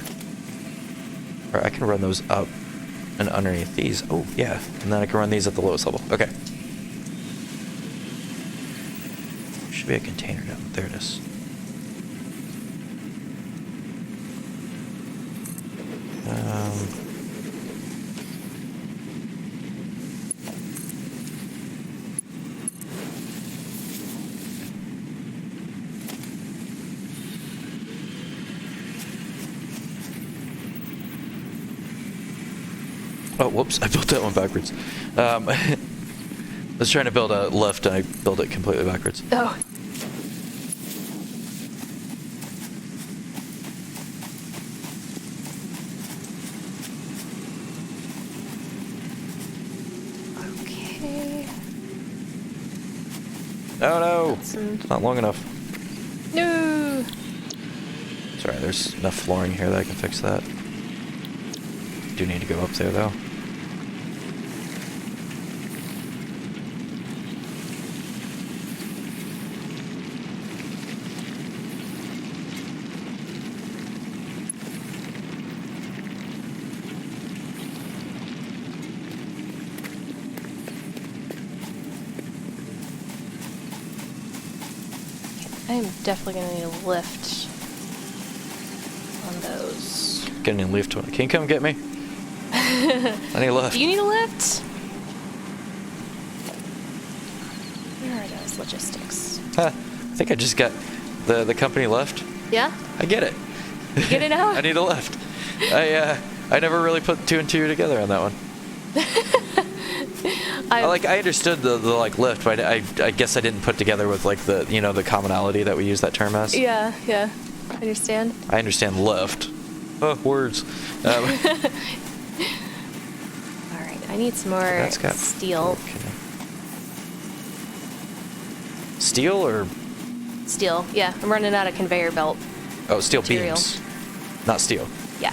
Or I can run those up and underneath these. Oh, yeah. And then I can run these at the lowest level. Okay. Should be a container down there. It is. Oh, whoops, I built that one backwards. I was trying to build a lift and I built it completely backwards. Oh. Okay. Oh no, it's not long enough. No. Sorry, there's enough flooring here that I can fix that. Do need to go up there though. I'm definitely gonna need a lift on those. Getting a lift. Can you come get me? I need a lift. Do you need a lift? It's logistics. I think I just got the company lift. Yeah? I get it. You get it now? I need a lift. I never really put two and two together on that one. I understood the like lift, but I guess I didn't put together with like the the commonality that we use that term as. Yeah. I understand. I understand lift. Oh, words. All right, I need some more That's got steel. Steel or? Steel, yeah. I'm running out of conveyor belt. Oh, steel material. beams, not steel. Yeah,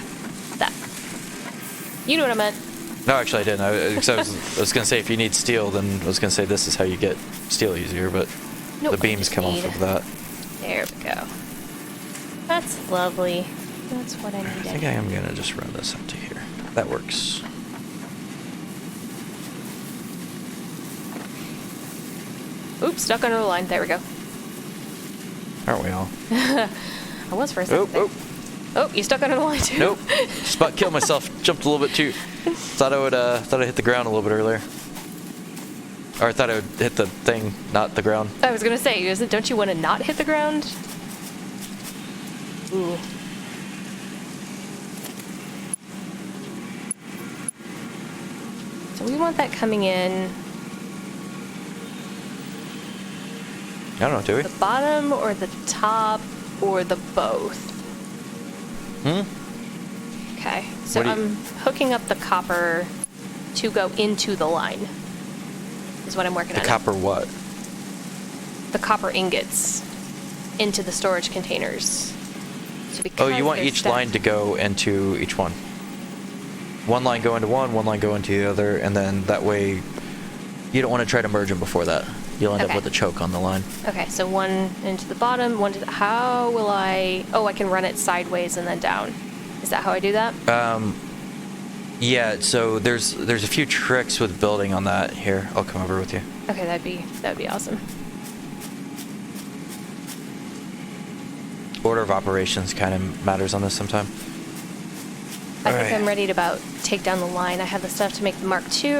that. You know what I meant. No, actually I didn't. I was going to say if you need steel, then I was going to say this is how you get steel easier, but Nope, the beams come off of that. There we go. That's lovely. That's what I I think needed. I am going to just run this up to here. That works. Oops, stuck under the line. There we go. Aren't we all? I was for a second there. Oh, you stuck under the line too? Nope. Just about killed myself. Jumped a little bit too. Thought I'd hit the ground a little bit earlier. Or I thought I would hit the thing, not the ground. I was gonna say, don't you want to not hit the ground? Ooh. So we want that coming in I don't know, do we? the bottom or the top or the both. Okay, so I'm hooking up the copper to go into the line. Is what I'm working on. The copper what? The copper ingots into the storage containers. So Oh, you want they're each stacked- line to go into each one. One line go into one line go into the other, and then that way you don't want to try to merge them before that. You'll end up Okay. with a choke on the line. Okay, so one into the bottom, one to the... How will I... Oh, I can run it sideways and then down. Is that how I do that? Yeah, so there's a few tricks with building on that. Here, I'll come over with you. Okay, that'd be awesome. Order of operations kind of matters on this sometime. I think Alright. I'm ready to about take down the line. I have the stuff to make the Mark II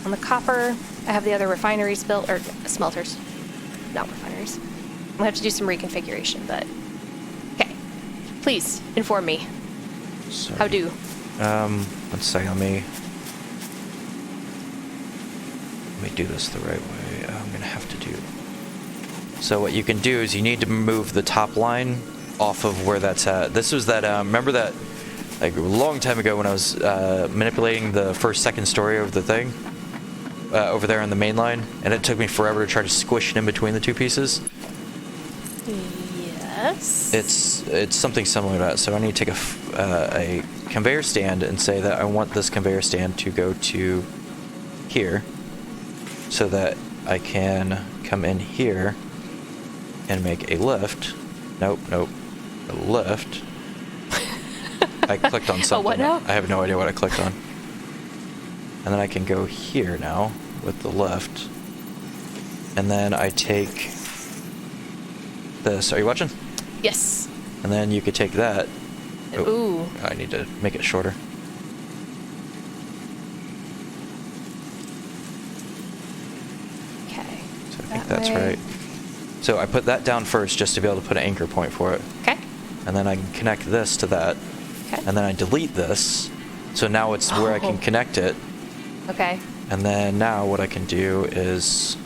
on the copper. I have the other refineries built, or smelters. Not refineries. I'll have to do some reconfiguration, but... Okay. Please, inform me. So, How do? Let's say let me do this the right way. I'm gonna have to do. So what you can do is you need to move the top line off of where that's at. This was that. Remember that, like a long time ago when I was manipulating the second story of the thing over there on the main line, and it took me forever to try to squish it in between the two pieces. Yes. It's something similar to that. So I need to take a conveyor stand and say that I want this conveyor stand to go to here, so that I can come in here and make a lift. Nope. A lift. I clicked on something. Oh, what now? I have no idea what I clicked on. And then I can go here now with the lift. And then I take this. Are you watching? Yes. And then you could take that. Ooh. I need to make it shorter. Okay. So I think that's right. So I put that down first just to be able to put an anchor point for it. Okay. And then I can connect this to that. Okay. And then I delete this. So now it's where I can connect it. Okay. And then now what I can do is...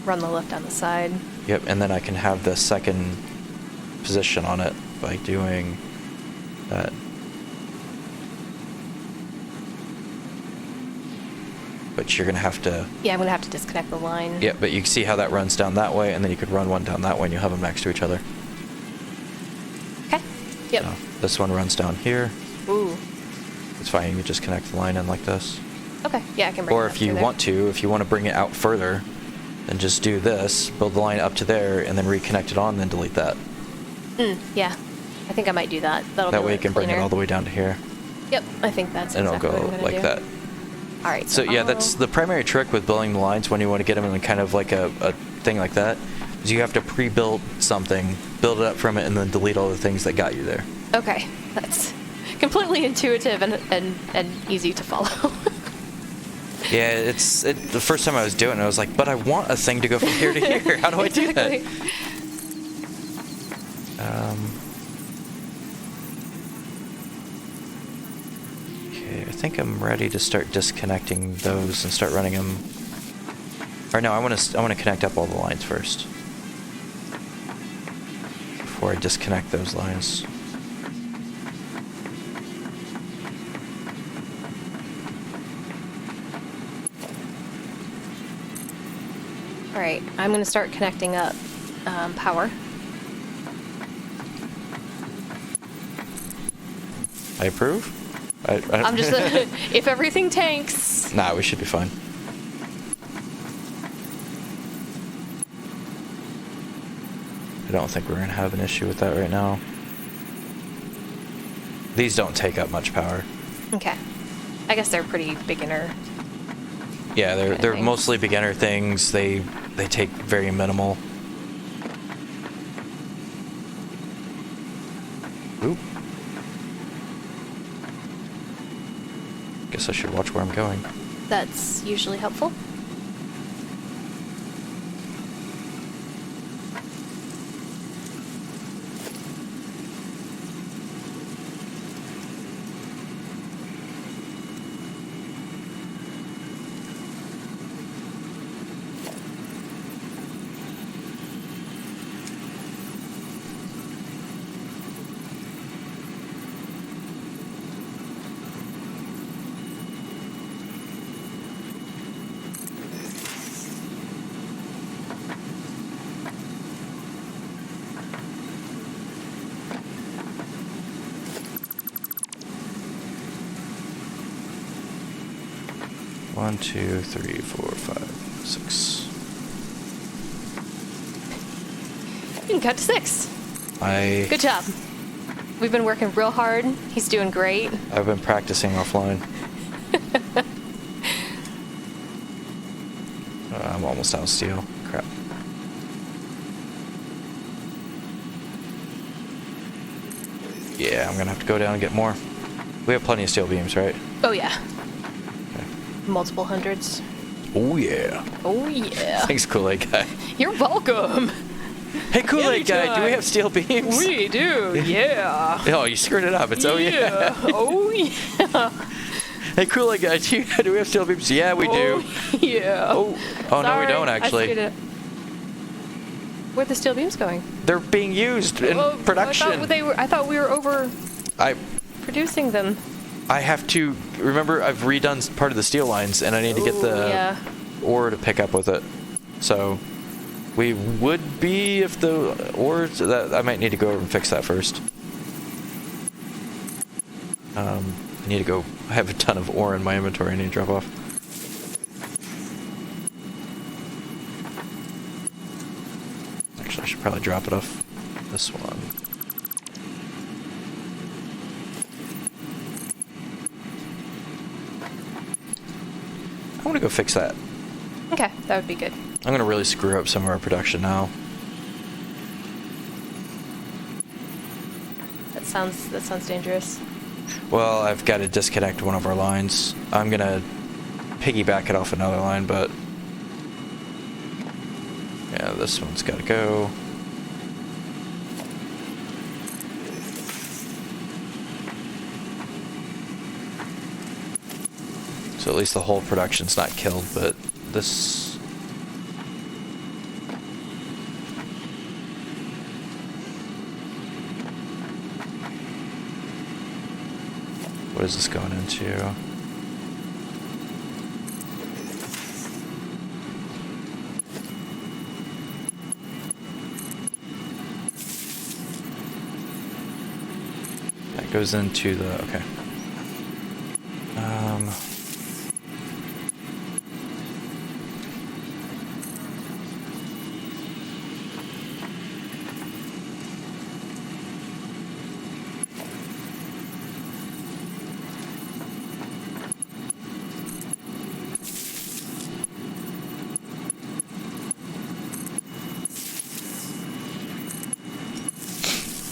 Run the lift on the side. Yep, and then I can have the second position on it by doing that. But you're going to have to... Yeah, I'm going to have to disconnect the line. Yeah, but you can see how that runs down that way, and then you could run one down that way, and you'll have them next to each other. Okay. Yep. So this one runs down here. Ooh. It's fine, you can just connect the line in like this. Okay. Yeah, I can bring it Or up if you through want to, if you want to bring it out further, then just do this, build the line up to there, and then reconnect it on, and then delete that. Yeah. I think I might do that. That'll That be a way you little can bring it cleaner. all the way down to here, Yep. I think that's and exactly it'll what I'm go gonna like do. that. All right. So yeah, that's the primary trick with building the lines when you want to get them in kind of like a thing like that, is you have to pre-build something, build it up from it, and then delete all the things that got you there. Okay. That's completely intuitive and easy to follow. Yeah, the first time I was doing it, I was like, but I want a thing to go from here to here. How do I do that? Okay, I think I'm ready to start disconnecting those and start running them. Or no, I want to connect up all the lines first before I disconnect those lines. All right, I'm going to start connecting up power. I approve. I'm just if everything tanks. Nah, we should be fine. I don't think we're gonna have an issue with that right now. These don't take up much power. Okay, I guess they're pretty beginner. Yeah, they're mostly beginner things. They take very minimal. Oop. Guess I should watch where I'm going. That's usually helpful. One, two, three, four, five, 6. You can cut to 6. Good job. We've been working real hard. He's doing great. I've been practicing offline. I'm almost out of steel. Crap. Yeah, I'm gonna have to go down and get more. We have plenty of steel beams, right? Oh yeah. Multiple hundreds. Oh yeah. Oh yeah. Thanks, Kool-Aid guy. You're welcome. Hey, Kool-Aid guy, do we have steel beams? We do, yeah. Oh, you screwed it up. It's oh yeah. Oh yeah. Hey, Kool-Aid guy, do we have steel beams? Yeah, we do. Yeah. Oh no, we don't actually. Where'd the steel beams going? They're being used in production. I thought we were over producing them. I have to remember I've redone part of the steel lines and I need to get the ore to pick up with it. So we would be if the ore that I might need to go over and fix that first. I need to go. I have a ton of ore in my inventory I need to drop off. Actually, I should probably drop it off this one. I want to go fix that. Okay, that would be good. I'm going to really screw up some of our production now. That sounds dangerous. Well, I've got to disconnect one of our lines. I'm going to piggyback it off another line, but yeah, this one's got to go. So at least the whole production's not killed, but this... What is this going into? That goes into the... okay.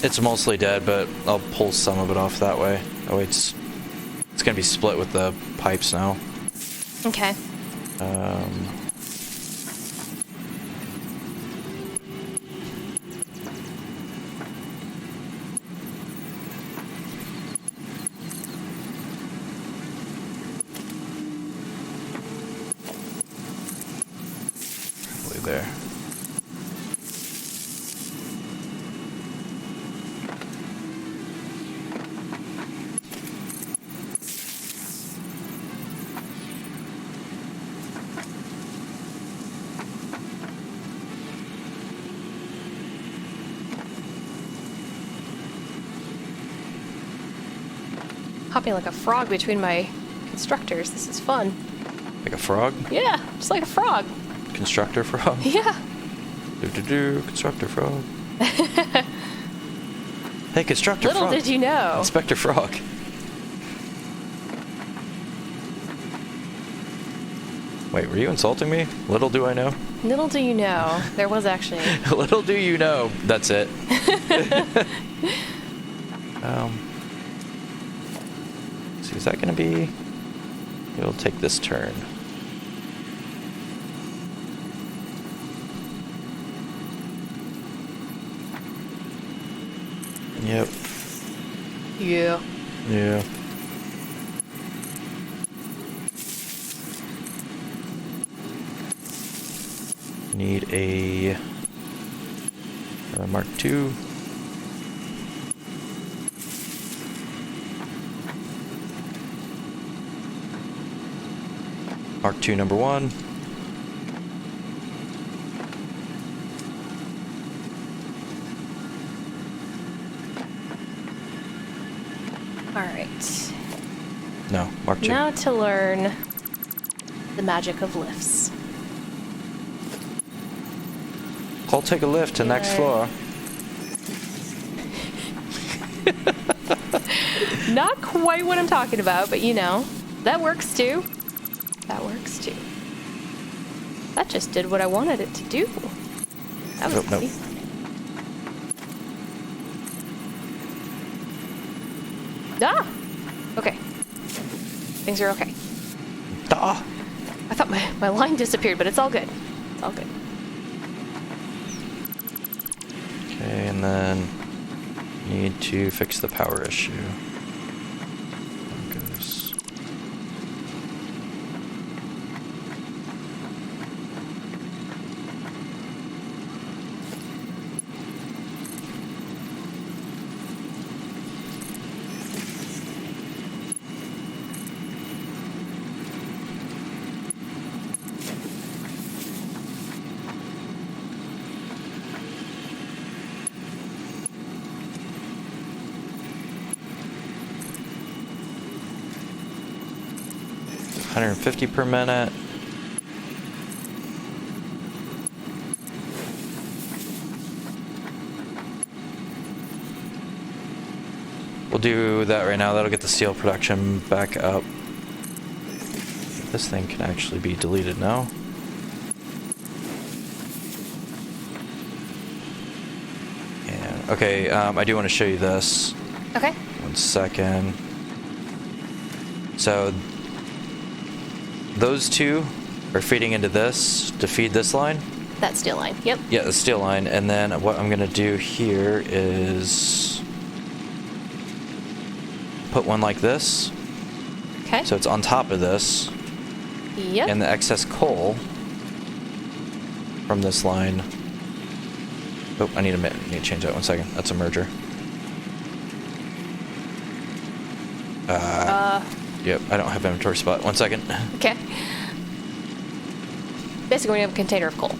It's mostly dead, but I'll pull some of it off that way. Oh, it's gonna be split with the pipes now. Okay. Probably there. Hopping like a frog between my constructors. This is fun. Like a frog? Yeah, just like a frog. Constructor frog? Yeah. Constructor frog. Hey, Constructor Little Frog. did you know. Inspector Frog. Wait, were you insulting me? Little do I know. Little do you know, there was actually. Little do you know. That's it. See, is that going to be... It'll take this turn. Yep. Yeah. Yeah. Need a Mark II. Mark II number 1. All right. No, Mark II. Now to learn the magic of lifts. I'll take a lift to next Yeah. floor. Not quite what I'm talking about, but you know, that works too. That works too. That just did what I wanted it to do. That was Nope, easy. Ah! Okay. Things are okay. Ah! I thought my line disappeared, but it's all good. It's all good. Okay, and then need to fix the power issue. There goes. $150 per minute. We'll do that right now. That'll get the steel production back up. This thing can actually be deleted now. And okay, I do want to show you this. Okay. 1 second. So those two are feeding into this to feed this line. That steel line. Yep. Yeah, the steel line. And then what I'm going to do here is put one like this. Okay. So it's on top of this. Yep. And the excess coal from this line. Oh, I need to change that 1 second. That's a merger. Yep, I don't have inventory spot. 1 second. Okay. Basically, we have a container of coal.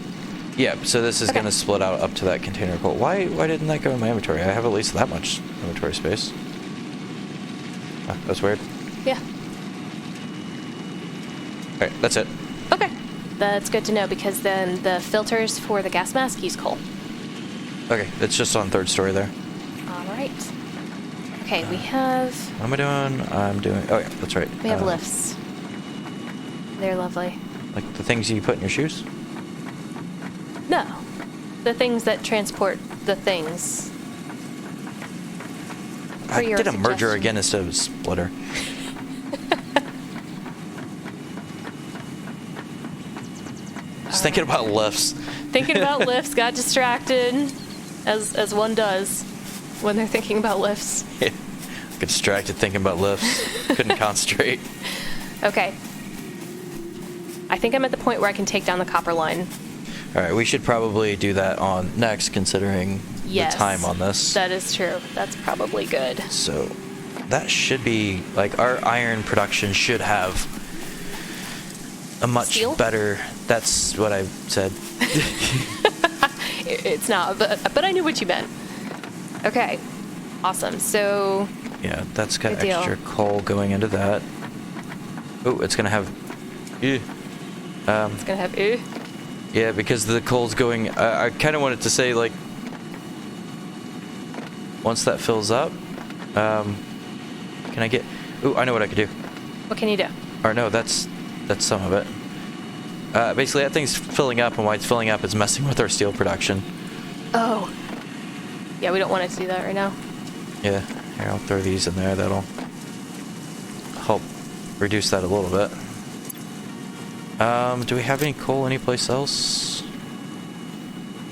Yeah, so this is Okay. going to split out up to that container of coal. Why didn't that go in my inventory? I have at least that much inventory space. Ah, that's weird. Yeah. Alright, that's it. Okay. That's good to know because then the filters for the gas mask use coal. Okay, it's just on 3rd story there. All right. Okay, we have What am I doing? I'm doing... Oh, yeah, that's right. we have lifts. They're lovely. Like the things you put in your shoes? No, the things that transport the things. I your did a merger suggestion. again instead of a splitter. thinking about lifts. Thinking about lifts, got distracted, as one does when they're thinking about lifts. Yeah. Get distracted thinking about lifts. Couldn't concentrate. Okay. I think I'm at the point where I can take down the copper line. All right, we should probably do that on next, considering Yes, the time on this. that is true. That's probably good. So that should be, like, our iron production should have a much Steel? better... That's what I said. It's not, but I knew what you meant. Okay. Awesome. So... Yeah, that's got Good deal. extra coal going into that. Oh, it's going to have... it's going to have... Yeah, because the coal's going... I kind of wanted to say, like... Once that fills up... can I get... Ooh, I know what I could do. What can you do? Or no, that's some of it. Basically, that thing's filling up, and why it's filling up is messing with our steel production. Oh. Yeah, we don't want it to do that right now. Yeah, here, I'll throw these in there. That'll help reduce that a little bit. Do we have any coal anyplace else?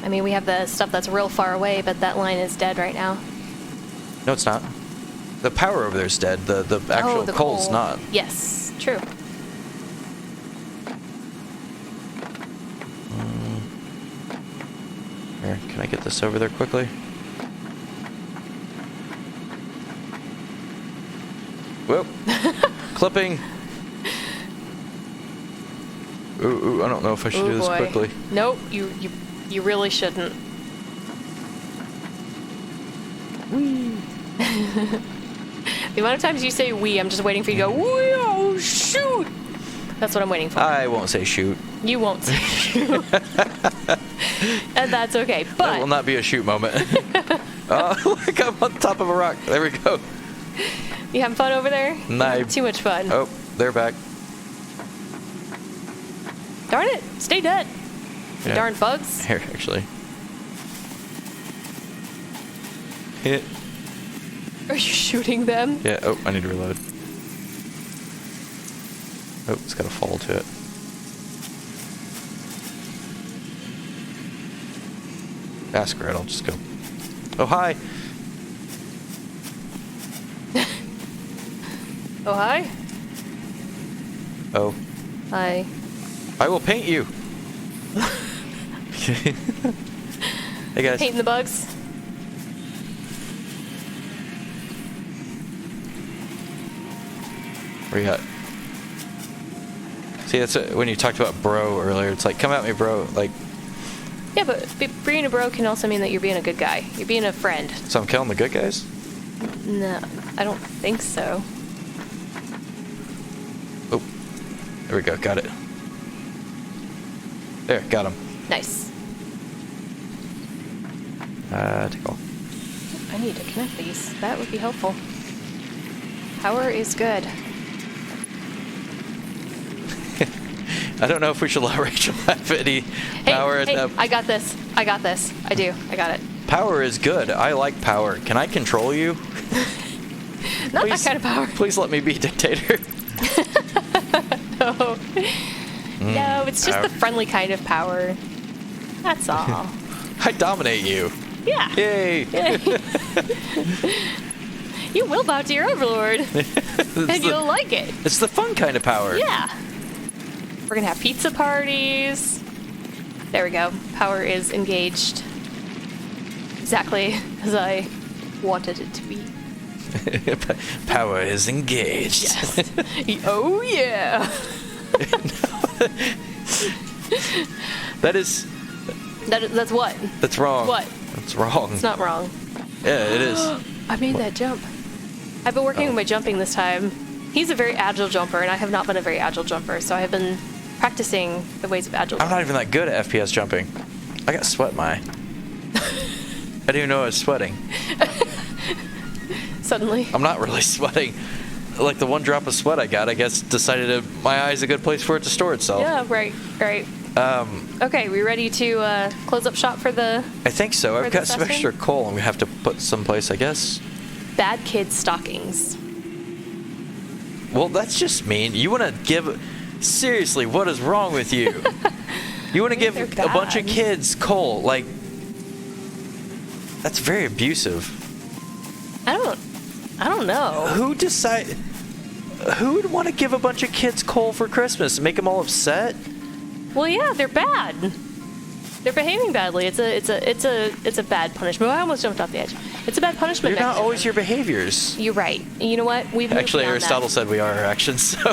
I mean, we have the stuff that's real far away, but that line is dead right now. No, it's not. The power over there's dead. The actual the coal's coal. not. Yes, true. Here, can I get this over there quickly? Whoop. Clipping. Ooh, I don't know if I should do this boy. quickly. Nope, you really shouldn't. The amount of times you say "we," I'm just waiting for you to go "wee, oh shoot." That's what I'm waiting for. I won't say shoot. You won't say shoot. And that's okay. That But will not be a shoot moment. Oh, look, I'm on top of a rock. There we go. you having fun over there? Nah, Too much fun. Oh, they're back. Darn it! Stay dead. You Yeah. darn bugs. Here, actually. Hit. Are you shooting them? Yeah, oh, I need to reload. Oh, it's got a fall to it. Ask her, I'll just go. Oh, hi! Oh, hi. Oh. Hi. I will paint you! Hey, guys. Painting the bugs. Where you at? See, that's when you talked about bro earlier. It's like, come at me, bro. Like, Yeah, but being a bro can also mean that you're being a good guy. You're being a friend. so I'm killing the good guys? No, I don't think so. Oh, there we go. Got it. There, got him. Nice. Take off. I need to connect these. That would be helpful. Power is good. I don't know if we should let Rachel have any power. Hey, I got this. I got this. I do. I got it. Power is good. I like power. Can I control you? Not Please- that kind of power. Please let me be dictator. No. No, it's just power. the friendly kind of power. That's all. I dominate you. Yeah. Yay! You will bow to your overlord. And you'll like it. It's the fun kind of power. Yeah. We're gonna have pizza parties. There we go. Power is engaged. Exactly as I wanted it to be. Power is engaged. Yes. Oh yeah. That's That's what? That's wrong. What? That's wrong. It's not wrong. Yeah, it is. I made that jump. I've been working on my jumping this time. He's a very agile jumper, and I have not been a very agile jumper, so I have been practicing the ways of agile I'm jumping. not even that good at FPS jumping. I got sweat in my eye. I didn't even know I was sweating. Suddenly. I'm not really sweating. Like the one drop of sweat I got, I guess, decided my eye's a good place for it to store itself. Yeah, right. Okay, we ready to close up shop for the I think so. For I've the got some session? extra coal, and we have to put someplace, I guess. bad kid stockings? Well, that's just mean. You want to give... Seriously, what is wrong with you? You want to give They're a bunch of bad. kids coal, like that's very abusive. I don't know. Who would want to give a bunch of kids coal for Christmas? Make them all upset? Well, yeah, they're bad. They're behaving badly. It's a bad punishment. I almost jumped off the edge. It's a bad punishment. You're not mechanism. always your behaviors. You're right. You know what? We've moved Actually, beyond Aristotle that. said we are our actions. So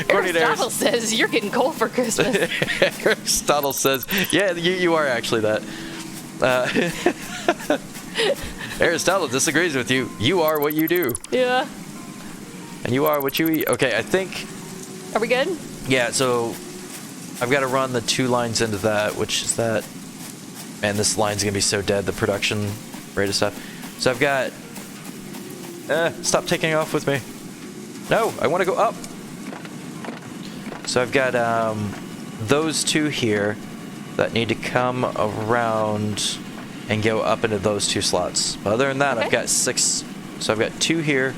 according to Aristotle says you're getting coal for Christmas. Aristotle says, yeah, you are actually that. Aristotle disagrees with you. You are what you do. Yeah. And you are what you eat. Okay, I think... Are we good? Yeah, so I've got to run the 2 lines into that, which is that... Man, this line's going to be so dead, the production rate of stuff. So I've got... stop taking off with me. No, I want to go up. So I've got those 2 here that need to come around and go up into those 2 slots. But other than that, Okay. I've got 6. So I've got 2 here,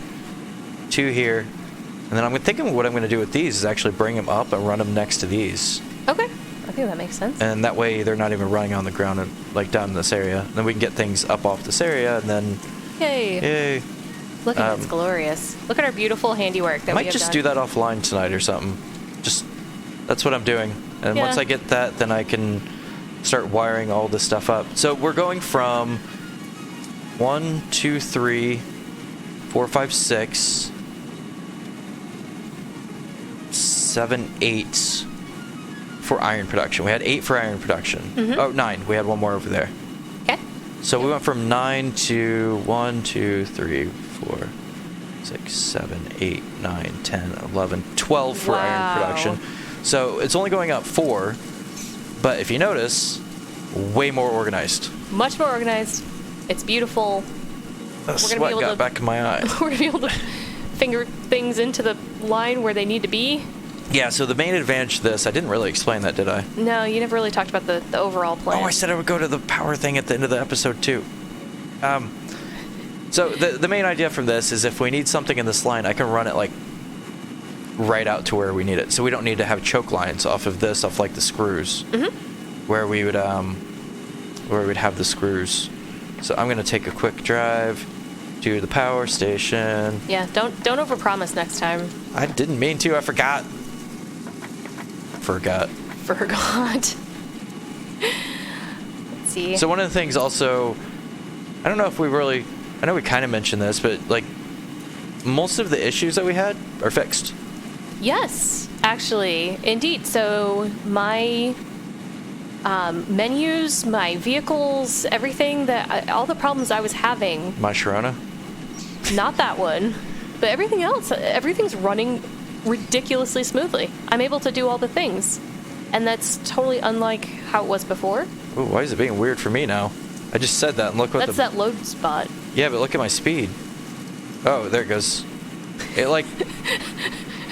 2 here, and then I'm thinking what I'm going to do with these is actually bring them up and run them next to these. Okay. I think that makes sense. And that way they're not even running on the ground and like down in this area. And then we can get things up off this area and then Yay. yay. Look at it's glorious. Look at our beautiful handiwork that I we might have just done. do that offline tonight or something. Just that's what I'm doing. And Yeah. once I get that, then I can start wiring all this stuff up. So we're going from 1, 2, 3, 4, 5, 6, 7, 8 for iron production. We had 8 for iron production. Mm-hmm. Oh, 9. We had one more over there. Okay. So we went from 9 to 1, 2, 3, 4, 6, 7, 8, 9, 10, 11, 12 for Wow. iron production. So it's only going up 4, but if you notice, way more organized. Much more organized. It's beautiful. The We're gonna be sweat able got to- back in my eye. We're gonna be able to finger things into the line where they need to be. Yeah, so the main advantage to this, I didn't really explain that, did I? No, you never really talked about the overall plan. Oh, I said I would go to the power thing at the end of the episode too. So the main idea from this is if we need something in this line, I can run it like right out to where we need it. So we don't need to have choke lines off of this, off like the screws, where we'd have the screws. So I'm gonna take a quick drive to the power station. Yeah, don't overpromise next time. I didn't mean to. I forgot. Forgot. Let's see. So one of the things also, I don't know if we really, I know we kind of mentioned this, but like most of the issues that we had are fixed. Yes, actually, indeed. So my menus, my vehicles, everything all the problems I was having, My Sharona. not that one, but everything else, everything's running ridiculously smoothly. I'm able to do all the things, and that's totally unlike how it was before. Ooh, why is it being weird for me now? I just said that and look what That's that load spot. Yeah, but look at my speed. Oh, there it goes. It like,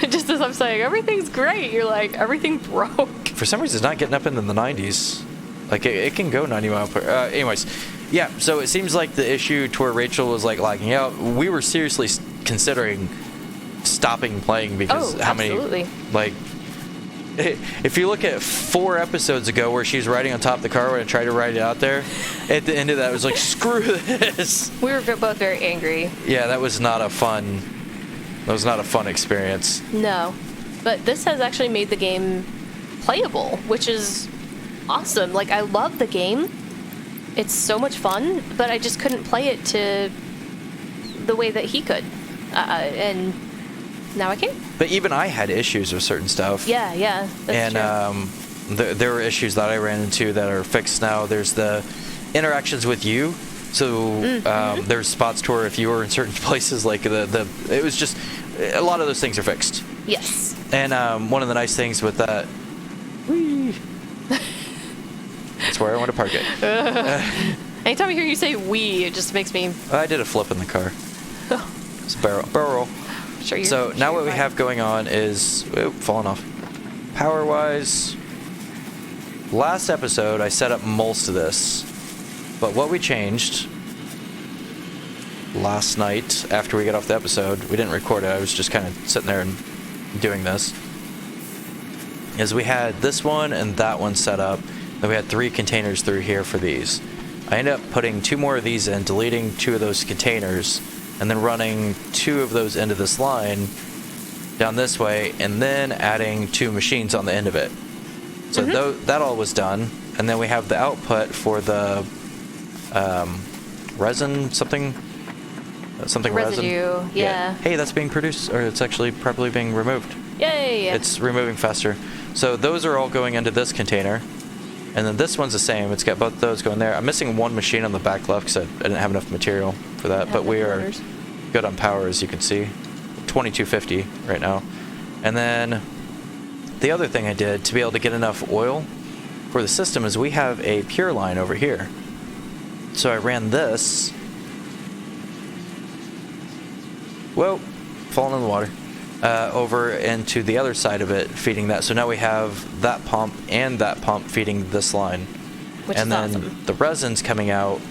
Just as I'm saying, everything's great, you're like, everything broke. for some reason, it's not getting up into the 90s. Like, it can go 90 miles per hour. Anyways, yeah, so it seems like the issue to where Rachel was, like, lagging out. We were seriously considering stopping playing because Oh, how absolutely. many, like, if you look at 4 episodes ago where she's riding on top of the car when I tried to ride it out there, at the end of that, it was like, screw this. We were both very angry. Yeah, that was not a fun experience. No, but this has actually made the game playable, which is awesome. Like, I love the game. It's so much fun, but I just couldn't play it to the way that he could. And now I can. But even I had issues with certain stuff. Yeah, that's true. There were issues that I ran into that are fixed now. There's the interactions with you. So there's spots to where if you were in certain places, like it was just a lot of those things are fixed. Yes. And one of the nice things with that, whee, that's where I want to park it. Anytime I hear you say "we," it just makes me. I did a flip in the car. It's a barrel roll. Sure. So now what we have going on is falling off. Power wise, last episode I set up most of this, but what we changed last night after we got off the episode, we didn't record it. I was just kind of sitting there and doing this. is we had this one and that one set up. Then we had 3 containers through here for these. I ended up putting 2 more of these in, deleting 2 of those containers, and then running 2 of those into this line down this way, and then adding 2 machines on the end of it. So that all was done, and then we have the output for the resin something residue, resin. Yeah. Hey, that's being produced, or it's actually properly being removed. Yay! It's removing faster. So those are all going into this container. And then this one's the same. It's got both those going there. I'm missing 1 machine on the back left because I didn't have enough material for that. But we are good on power, as you can see. 2250 right now. And then the other thing I did to be able to get enough oil for the system is we have a pure line over here. So I ran this. Whoa, falling in the water. Over into the other side of it, feeding that. So now we have that pump and that pump feeding this line. Which and is then awesome. the resin's coming out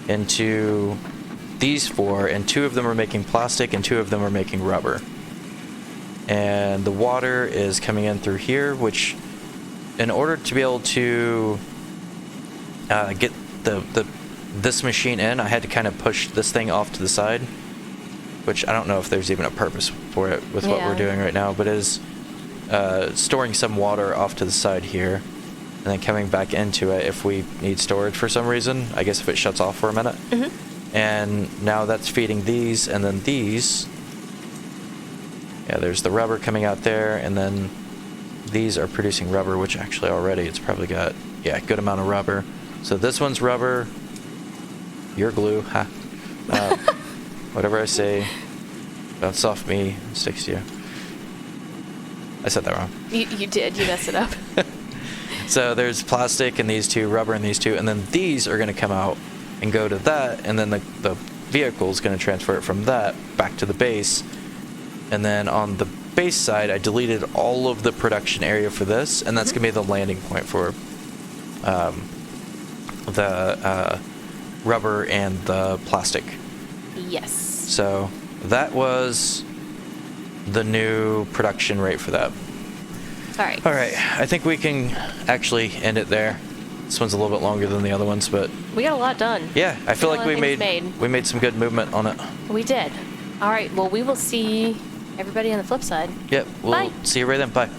into these 4, and 2 of them are making plastic and 2 of them are making rubber. And the water is coming in through here, which in order to be able to get this machine in, I had to kind of push this thing off to the side, which I don't know if there's even a purpose for it with what we're doing right now, but is storing some water off to the side here, and then coming back into it if we need storage for some reason, I guess if it shuts off for a minute. And now that's feeding these, and then these. Yeah, there's the rubber coming out there, and then these are producing rubber, which actually already it's probably got, a good amount of rubber. So this one's rubber, your glue, whatever I say, bounce off me, sticks to you. I said that wrong. You did. You messed it up. So there's plastic and these 2, rubber and these 2, and then these are going to come out and go to that, and then the vehicle is going to transfer it from that back to the base. And then on the base side, I deleted all of the production area for this, and that's going to be the landing point for the rubber and the plastic. Yes. So that was the new production rate for that. All right, I think we can actually end it there. This one's a little bit longer than the other ones, but we got a lot done. yeah, I feel like we made some good movement on it. We did. All right, well, we will see everybody on the flip side. Yep, we'll Bye. see you right then. Bye.